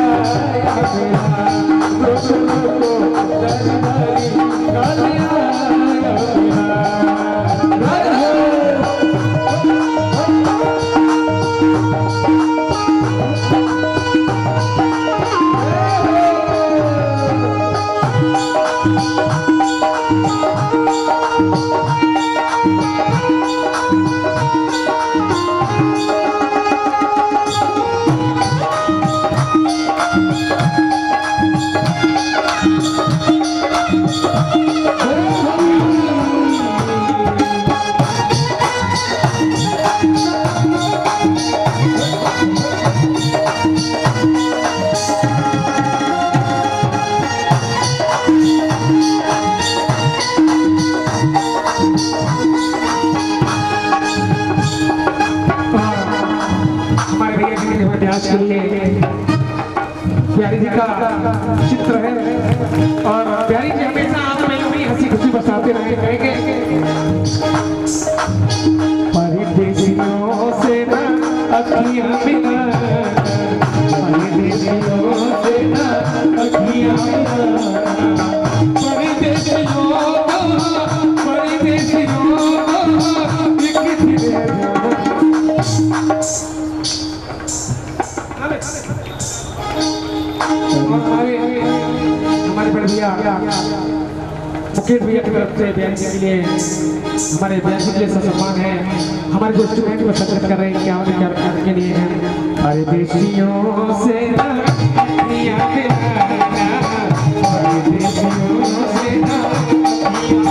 प्यारी जी का चित्र है और प्यारी जी हमेशा आप में भी हंसी खुशी बरसाते रहेंगे। परदेसियों से ना अखियां मिला, परदेसियों से ना अखियां मिला, परदेसियों हमारे बड़े भैया मुकेश भैया की तरफ से बयान के लिए हमारे बयान के लिए सम्मान है। हमारे जो स्टूडेंट को सत्कृत कर रहे हैं क्या करने के लिए है। परदेसियों से ना अखियां मिला, परदेसियों से ना अखियां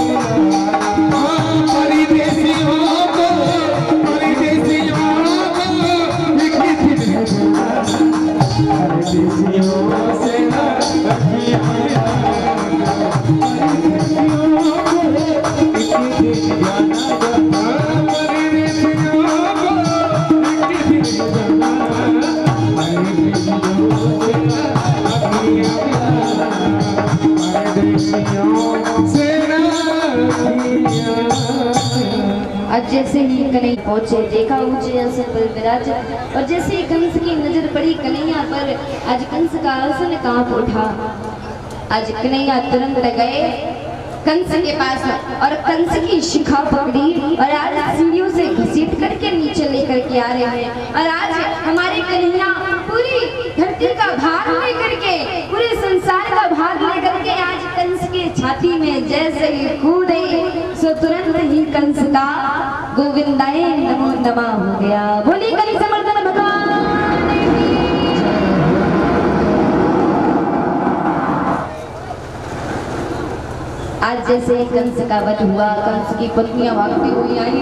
आज जैसे ही कन्हैया पहुंचे देखा ऊंचे आसन पर विराज, और जैसे ही कंस की नजर पड़ी कन्हैया पर, आज कंस का आसन कांप उठा। आज कन्हैया तुरंत गए कंस के पास और कंस की शिखा पकड़ी और आज सीढ़ियों से घसीट करके नीचे लेकर के आ रहे हैं। और आज हमारे कन्हैया पूरी धरती का भार लेकर के, पूरे संसार का भार लेकर के आज कंस के छाती में जैसे ही कूदे सो तुरंत ही कंस का गोविंदाय नमो नमः हो गया। बोली कली समर्थ भगवान। आज जैसे कंस का वध हुआ, कंस की पत्नियां भागती हुई आई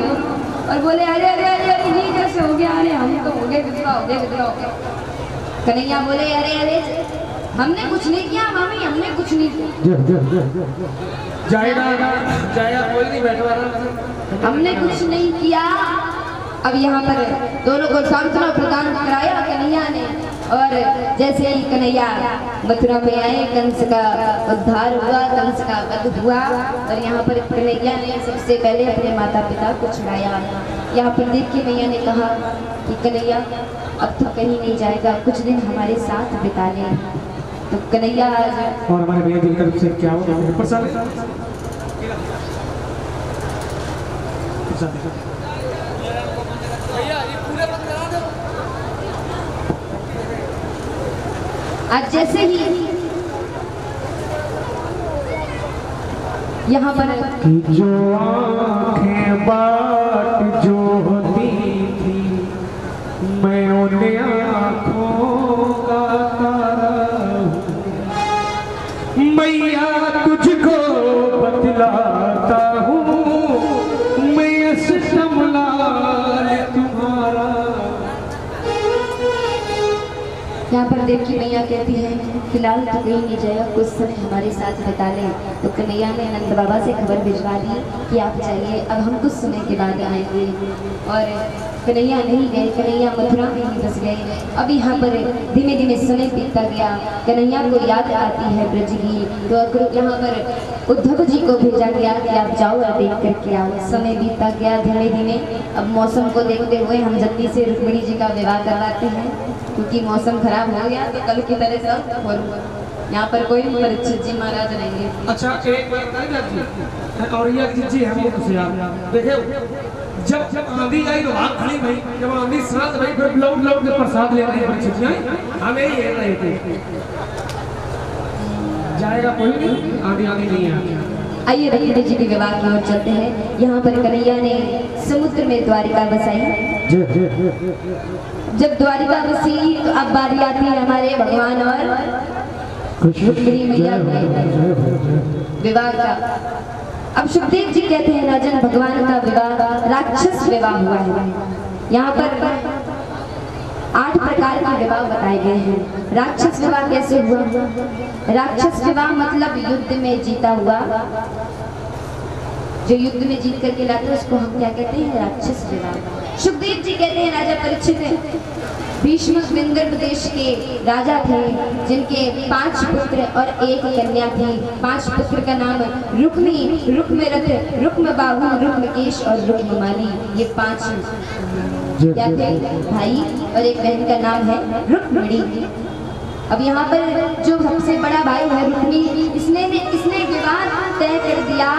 और बोले अरे अरे अरे अरे ये कैसे हो गया, अरे हम तो हो गए विधवा हो गए विधवा हो गए। कन्हैया बोले अरे अरे हमने कुछ नहीं किया मामी, हमने कुछ नहीं किया। जाएगा कोई नहीं बैठवा, हमने कुछ नहीं किया। अब यहाँ पर दोनों को सांत्वना प्रदान कराया कन्हैया ने, और जैसे ही कन्हैया मथुरा में आए कंस का उद्धार हुआ, कंस का वध हुआ। और यहाँ पर कन्हैया ने सबसे पहले अपने माता पिता को छुड़ाया। यहाँ पर देख के मैया ने कहा कि कन्हैया अब तो कहीं नहीं जाएगा, कुछ दिन हमारे साथ बिता ले। तो कन्हैया आज और हमारे भैया की तरफ से क्या होगा प्रसाद आज जैसे ही यहाँ पर जो आंखें बाट जो होती थी, मैं उन आँखों का तारा हूँ, मैया तुझको बतलाता हूँ, मैं अष्टम लाल तुम्हारा। यहाँ पर देव की मैया कहती है फिलहाल तो कहीं नहीं जाएगा, कुछ समय हमारे साथ बिता लें। तो कन्हैया ने नंद बाबा से खबर भिजवा दी कि आप जाइए, अब हम कुछ समय के बाद आएंगे। और कन्हैया नहीं गए, कन्हैया मथुरा में ही बस गए। अब यहाँ पर धीमे धीमे समय बीतता गया, कन्हैया को याद आती है ब्रज की। तो यहाँ पर उद्धव जी को भेजा गया कि आप जाओ और देख करके आओ। समय बीतता गया धीमे धीमे। अब मौसम को देखते हुए हम जल्दी से रुक्मिणी जी का विवाह करवाते हैं, क्योंकि मौसम खराब हो गया तो कल की तरह सब यहाँ पर कोई परीक्षित जी महाराज रहेंगे। अच्छा एक बात जी, और ये जी हम से आप देखे जब आंधी आई तो भाग खड़ी भाई, जब आंधी शांत भाई फिर लौट के प्रसाद ले रहे हैं। हमें ही ये रहे थे जाएगा कोई नहीं, आंधी नहीं है। आइए रुक्मिणी जी के विवाह की ओर चलते हैं। यहाँ पर कन्हैया ने समुद्र में द्वारिका बसाई। जब द्वारिका बसी तो अब बारी आती है हमारे भगवान और रुक्मिणी मैया विवाह का। अब सुखदेव जी कहते हैं राजन भगवान का विवाह राक्षस विवाह हुआ है। यहाँ पर 8 प्रकार के विवाह बताए गए हैं। राक्षस विवाह कैसे हुआ? राक्षस विवाह मतलब युद्ध में जीता हुआ, जो युद्ध में जीत करके लाते हैं उसको हम क्या कहते हैं? राक्षस विवाह। सुखदेव जी कहते हैं राजा परीक्षित भीष्म विंध्य देश के राजा थे, जिनके 5 पुत्र और 1 कन्या थी। 5 पुत्र का नाम रुक्मी, रुक्मरथ, रुक्मबाहु, रुक्मकेश और रुक्ममाली। ये 5 क्या थे? भाई। और एक बहन का नाम है रुक्मिणी। अब यहाँ पर जो सबसे बड़ा भाई है रुक्मी, इसने विवाह तय कर दिया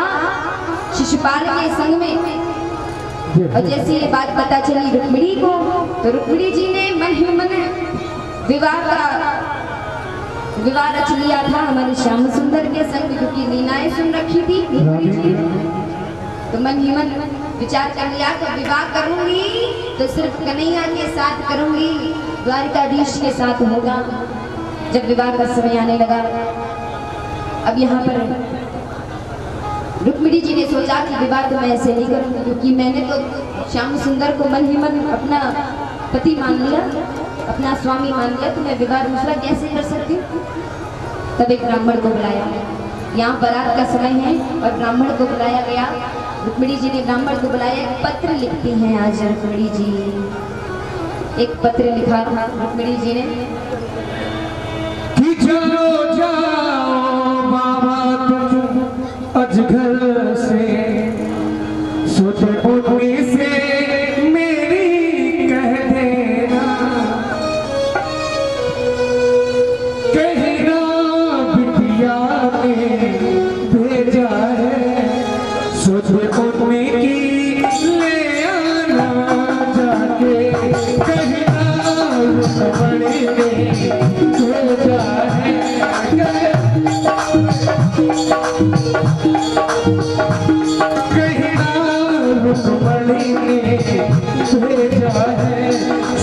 शिशुपाल के संग में। और जैसे ये बात पता चली रुक्मिणी को, तो रुक्मिणी जी ने मन ही मन विवाह रच लिया था हमारे श्याम सुंदर के संग, क्योंकि लीलाएं सुन रखी थी रुक्मिणी जी। तो मन ही मन विचार कर लिया कि विवाह करूंगी तो सिर्फ कन्हैया के साथ करूंगी, द्वारिकाधीश के साथ होगा। जब विवाह का समय आने लगा, अब यहाँ पर रुक्मिणी जी ने सोचा कि विवाह तो मैं ऐसे नहीं करूंगी, क्योंकि मैंने तो श्याम सुंदर को मन ही मन अपना पति मान लिया, अपना स्वामी मान लिया, तो मैं विवाह दूसरा कैसे कर सकती हूँ? तब एक ब्राह्मण को बुलाया। यहाँ बारात का समय है और ब्राह्मण को बुलाया गया। रुक्मिणी जी ने ब्राह्मण को बुलाया। एक पत्र लिखती हैं आज रुक्मिणी जी। एक पत्र लिखा रुक्मिणी जी ने कि चलो जाओ बाबा तुम अजगर से, सोचे पुत्री से मेरी कह देना, कहना बिटिया ने भेजा है, सोचे पुत्री की ले आना जाके, कहना रुक्मिणी ने भेजा है, रुक्मिणी ने भेजा है,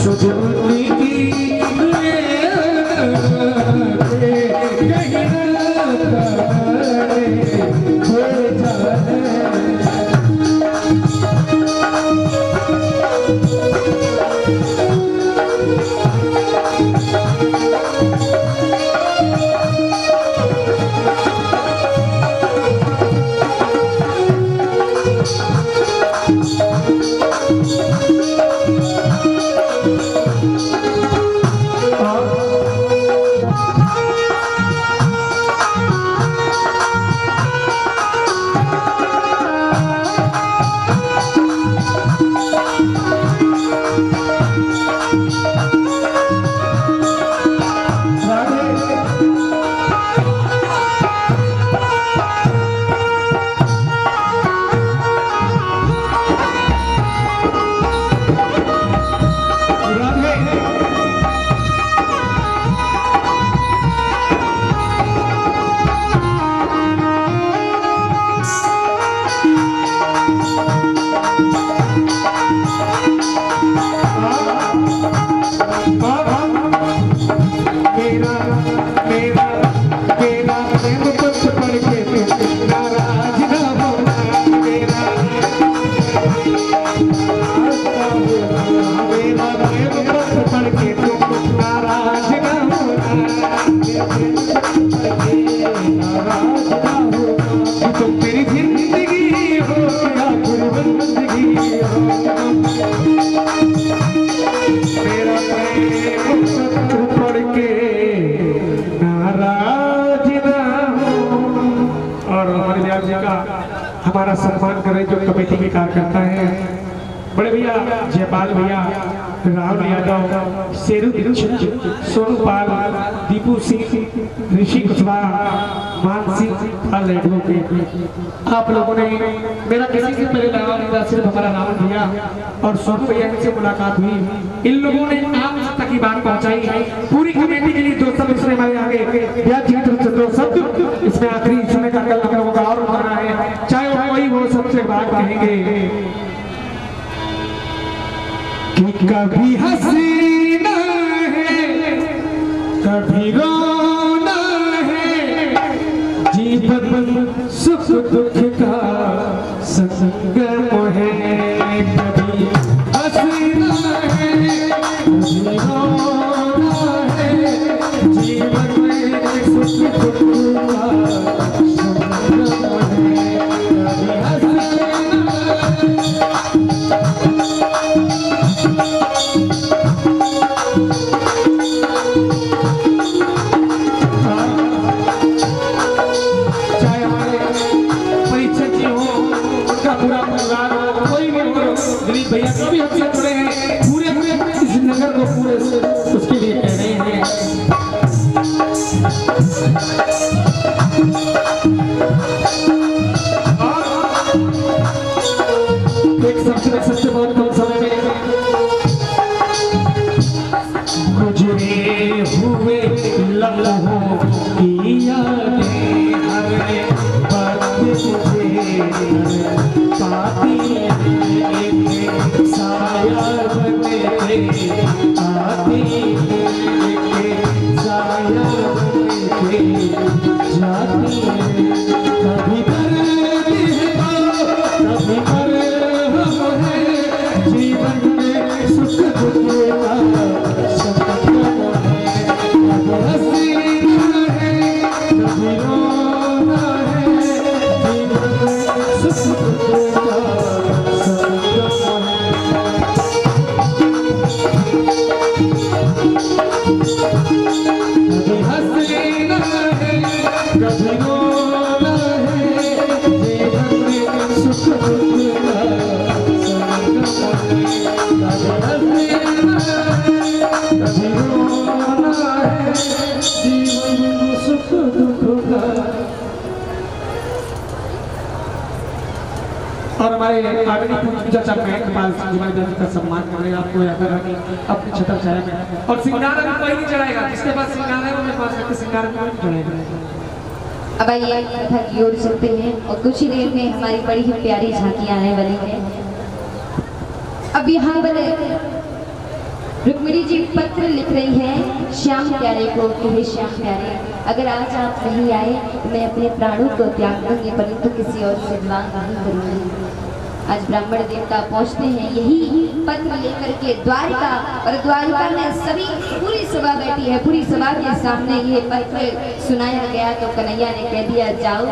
सुजनी की भेजा है। मेरा प्रेम ऊपर के नाराज ना हो। और हमारे व्यास जी का हमारा सम्मान करें जो कमेटी के कार्यकर्ता है, बड़े भैया जयपाल भैया, राहुल यादव, शेरू दीक्षित, सोनू पाल, दीपू सिंह, ऋषि कुशवाहा, मान सिंह पाल एडवोकेट। आप लोगों ने मेरा किसी से पहले नाम नहीं था, सिर्फ हमारा नाम दिया और सोनू भैया से मुलाकात हुई। इन लोगों ने आम जनता की बात पहुंचाई। पूरी कमेटी के लिए दो शब्द इसमें हमारे आगे व्यास जी की तरफ से दो शब्द इसमें आखिरी समय का कल हम लोगों का और करना है, चाहे वो कोई वो सबसे बात कहेंगे कि कभी हंसीना है कभी रोना है, जीवन सुख दुख का संगम है। कभी हंसीना है कभी रोना है, जीवन में सुख दुख का संगम है। कभी हंसीना भैया जो भी हमसे जुड़े हैं, पूरे इस नगर को पूरे उसके लिए कह रहे हैं। एक सबसे बहुत कम समय में गुजरे हुए लम्हों की यादें हमें पाती साया बने आती साया बने जाती, कभी करती है कभी मरहम है, जीवन में सुख दुख का संगम है। कभी हंसीना है कभी रोना है, जीवन में सुख दुख का और हमारे आदरणीय पूज्य चाचा महेंद्रपाल सिंह जी महाराज का सम्मान करें। आपको याद रखिए अपने छत्र छाया में, और सिंगार अभी कोई नहीं चढ़ाएगा, जिसके पास सिंगार है वो मेरे पास रखते, सिंगार कोई नहीं चढ़ाएगा। अब आइए कथा की ओर चलते हैं और कुछ ही देर में हमारी बड़ी ही प्यारी झांकी आने वाली है। अब यहाँ पर रुक्मिणी जी पत्र लिख रही है श्याम प्यारे को कि हे श्याम प्यारे, अगर आज आप नहीं आए तो मैं अपने प्राणों को त्याग दूंगी, परंतु किसी और से विवाह नहीं करूंगी। आज ब्राह्मण देवता पहुंचते हैं यही पत्र लेकर के द्वारिका, और द्वारिका में सभी पूरी सभा बैठी है। पूरी सभा के सामने ये पत्र सुनाया गया तो कन्हैया ने कह दिया जाओ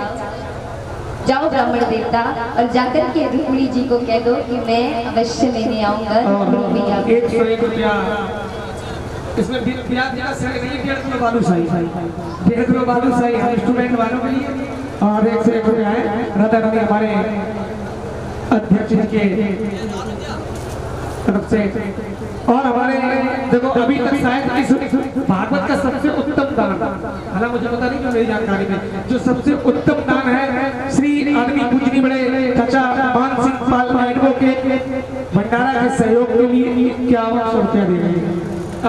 जाओ ब्राह्मण देवता, और जाकर के रुक्मिणी जी को कह दो कि मैं अवश्य लेने आऊंगा। 101 रुपया इसमें ब्याज देना सही नहीं, 1.5 किलो बालूशाही, 1.5 किलो बालूशाही है स्टूडेंट वालों के लिए, और 101 रुपया है राधा रानी हमारे अध्यक्ष जी के तरफ से। और हमारे देखो अभी तक शायद इस भागवत का सबसे उत्तम दान, हालांकि मुझे पता नहीं क्यों मेरी जानकारी में जो सबसे उत्तम दान है श्री आदमी पूजनी बड़े चाचा मान सिंह पाल एडवोकेट भंडारा के सहयोग के लिए 51 रुपया दे रहे हैं।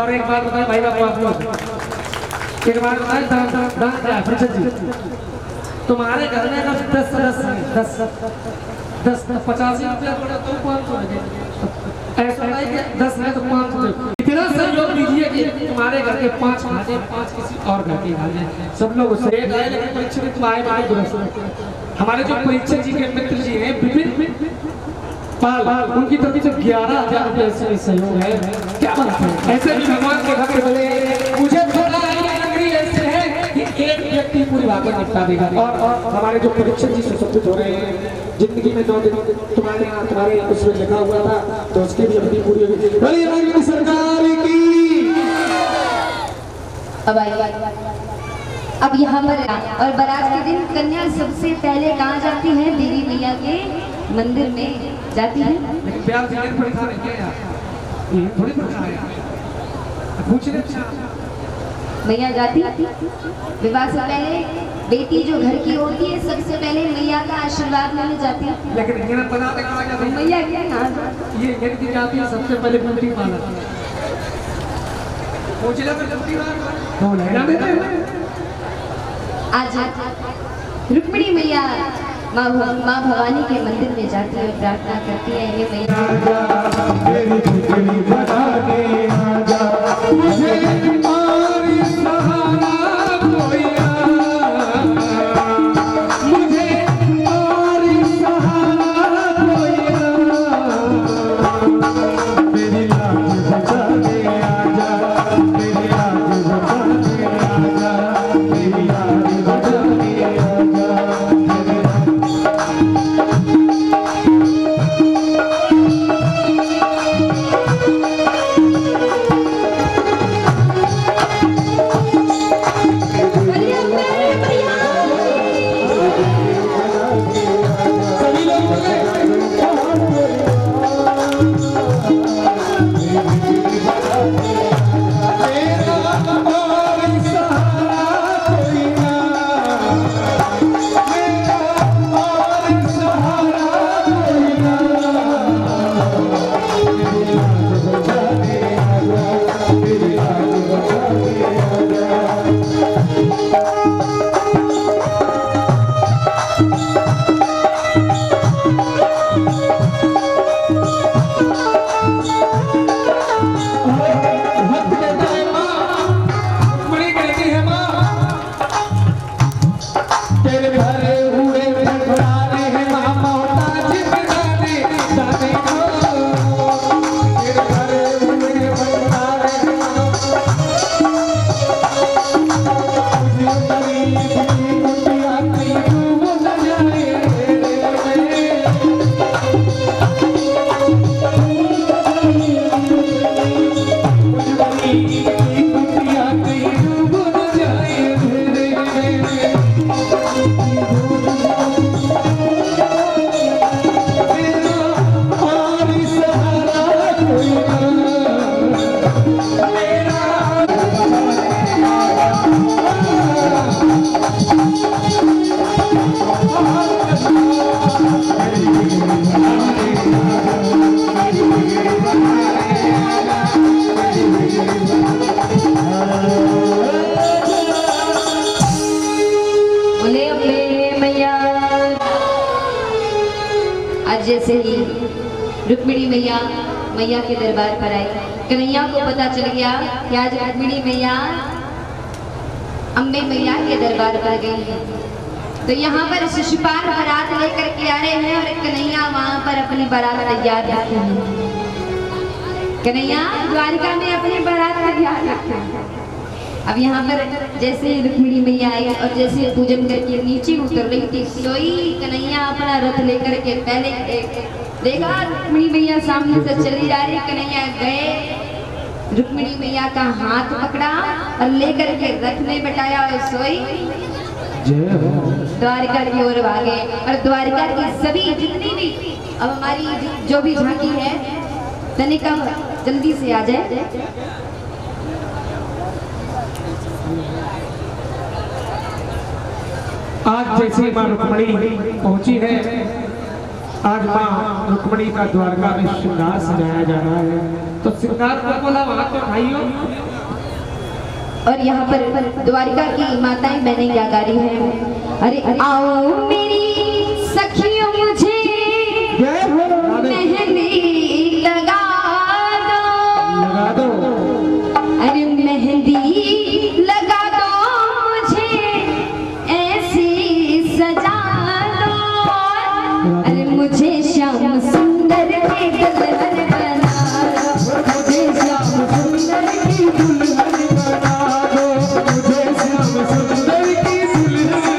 और एक बात बताए भाई बाबू आप लोग, एक बात बताए दान क्या है प्रचंड जी, तुम्हारे घर में अगर 10 85 रुपया पड़े तो 500 लगे, ऐसा नहीं कि 10 है तो 500, इतना सहयोग दीजिए कि तुम्हारे घर के 5 खाते 5 किसी और घर के खाते, सब लोग उससे एक आए लेकिन परीक्षित पाए बात दुरुस्त। हमारे जो परीक्षित जी के मित्र जी हैं विपिन पाल, उनकी तरफ से 11,000 रुपए से सहयोग है। क्या बात है, ऐसे भी भगवान के भक्त बने। मुझे थोड़ा ऐसे है कि एक व्यक्ति पूरी लाकर निपटा देगा। और हमारे जो परीक्षक जी सुशोभित हो रहे हैं, जिंदगी में 2 दिन तुम्हारे यहाँ तुम्हारे उसमें लिखा हुआ था, तो उसकी भी अवधि पूरी होगी। बड़ी रानी सरकार की। अब यहाँ पर और बारात के दिन कन्या सबसे पहले कहाँ जाती है? देवी मैया के मंदिर में जाती है। लेकिन प्यार से ये प्रथा नहीं है यार, ये थोड़ी प्रथा है। पूछने मैया जाती विवाह से पहले बेटी जो घर की होती है सबसे पहले मैया का आशीर्वाद लेने जाती है। लेकिन ये बना के कहा जाता है मैया क्या कहाँ ये घर की जाती है सबसे पहले मुंडी माला पूछने पर मुंडी माला तो लहरा देते हैं। आज रुक्मिणी मैया माँ भवानी के मंदिर में जाती है, प्रार्थना करती है, हे मैया मेरी बिजली बना के आजा, मुझे तुम्हारी सहारा कोइया, मुझे तुम्हारी सहारा कोइया, मेरी लाज बचा के आजा, मेरी लाज बचा के आजा, मेरी लाज बचा के आजा, मेरी जैसे ही रुक्मिणी मैया मैया के दरबार पर आई, कन्हैया को पता चल गया कि आज रुक्मिणी मैया अम्बे मैया के दरबार पर गई है। तो यहाँ पर शिशुपाल बारात लेकर के आ रहे हैं और कन्हैया वहाँ पर अपनी बारात तैयार रखे हैं। कन्हैया द्वारिका में अपनी बारात तैयार रखे हैं। अब यहाँ पर जैसे रुक्मिणी मैया आई और जैसे पूजन करके नीचे उतर रही थी, सोई कन्हैया अपना रथ लेकर के पहले देखा रुक्मिणी मैया सामने से चली जा रही। कन्हैया गए, रुक्मिणी मैया का हाथ पकड़ा और लेकर के रथ में बैठाया और सोई द्वारिका की ओर भागे। और द्वारिका की सभी जितनी भी अब हमारी जो भी झांकी है तनिका जल्दी से आ जाए। आज जैसे माँ रुक्मिणी पहुंची है, आज माँ रुक्मिणी का द्वारका में श्रृंगार सजाया जा रहा है, तो श्रृंगार को बोला वहां तो भाइयों। और यहाँ पर द्वारिका की माताएं बहनें क्या गा रही है? अरे आओ मेरी सखियों मुझे मेहंदी लगा दो, अरे मेहंदी लगा दो मुझे ऐसी सजा दो, अरे मुझे श्याम सुंदर के दुल्हन बना दो, मुझे श्याम सुंदर की दुल्हन बना दो, मुझे श्याम सुंदर की दुल्हन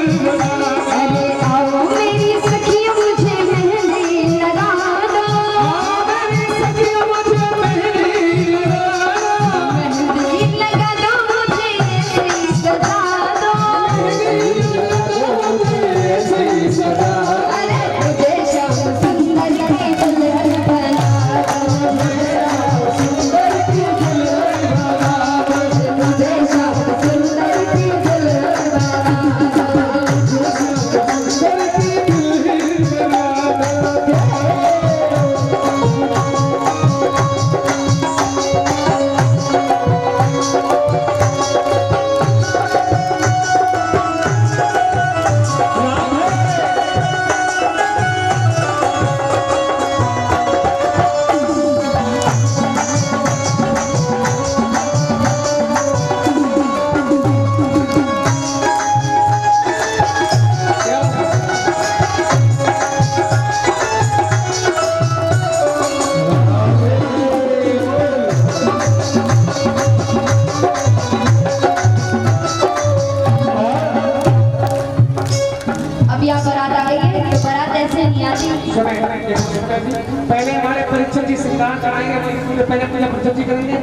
आएंगे पहले पूजा प्रचुति करेंगे।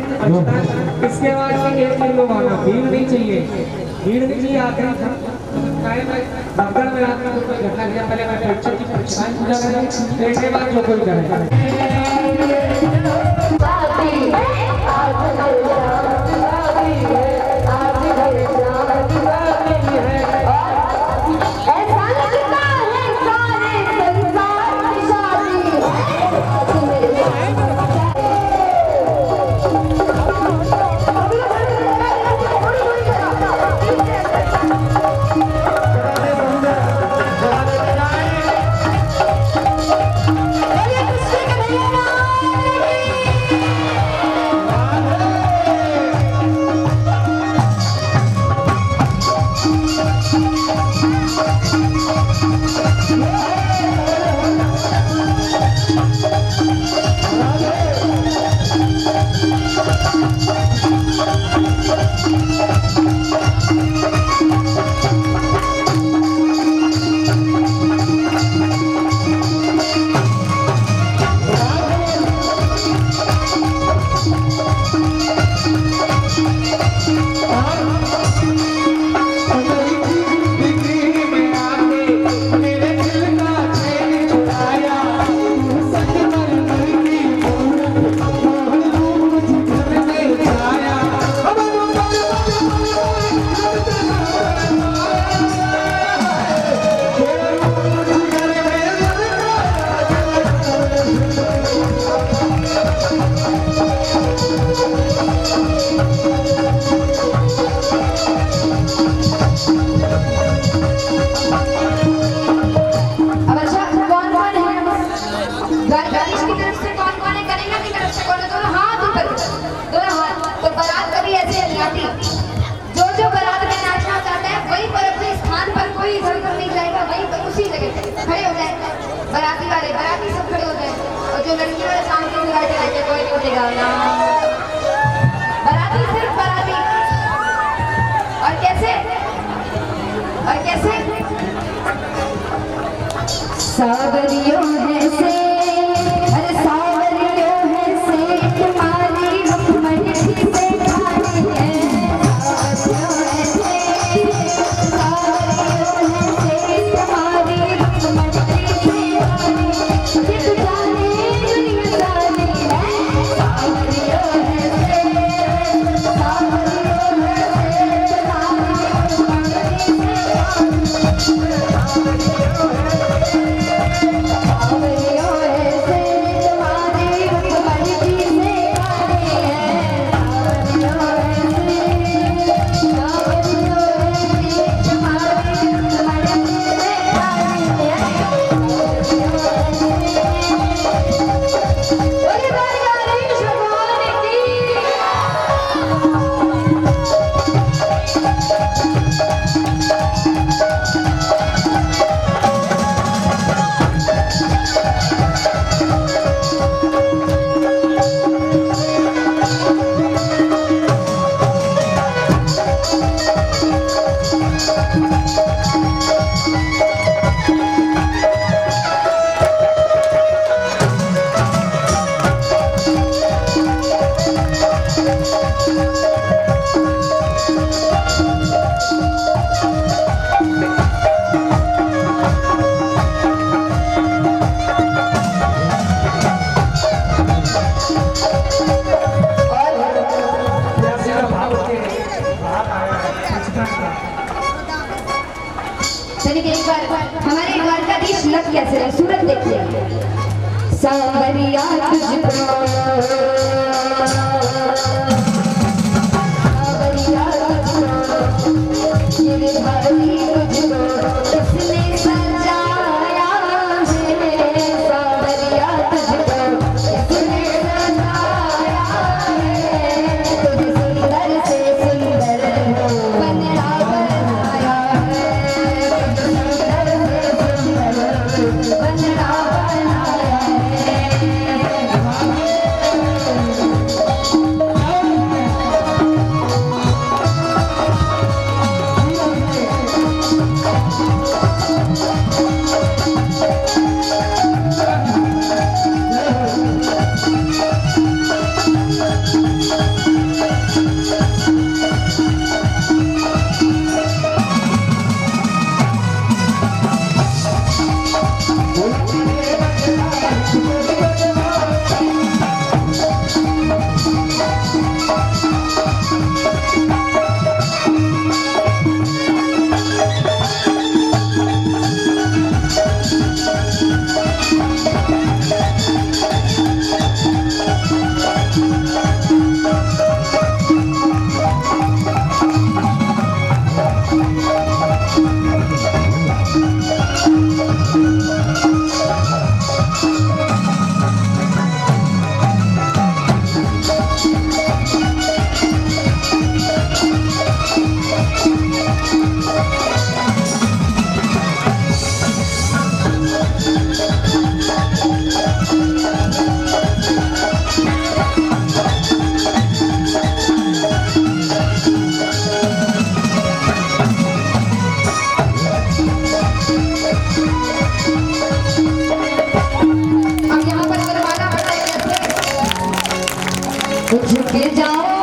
इसके बाद एक किलो वाला भीड़ नहीं चाहिए, भीड़ नहीं चाहिए। आखिरी भगवान में रात में कोई घटना नहीं, पहले मैं प्रचुति प्रचुति पूजा करेंगे, इसके बाद जो कोई करेगा। बाराती सब खड़े हो जाए और जो लड़की वाले सामने से बैठे रहते कोई नहीं उठेगा ना। बाराती सिर्फ बाराती। और कैसे सावरियों है से, अरे सावरियों है से तुम्हारी रुक्मणी से खाली है। सावरियों है से, सावरियों है से तुम्हारी रुक्मणी से खाली है। ये तो जाने दुनिया जाने है। सावरियों है से, सावरियों है से तुम्हारी रुक्मणी से हमारे द्वारकाधीश लग कैसे रहे, सूरत देखिए। सावरिया तुझको, सावरिया तुझको, ये धरती तुझको किसने सजाया है। सावरिया तुझको किसने सजाया है। तुझे सुंदर से सुंदर बनना बनाया है। बनना बनाया है। झुक जाओ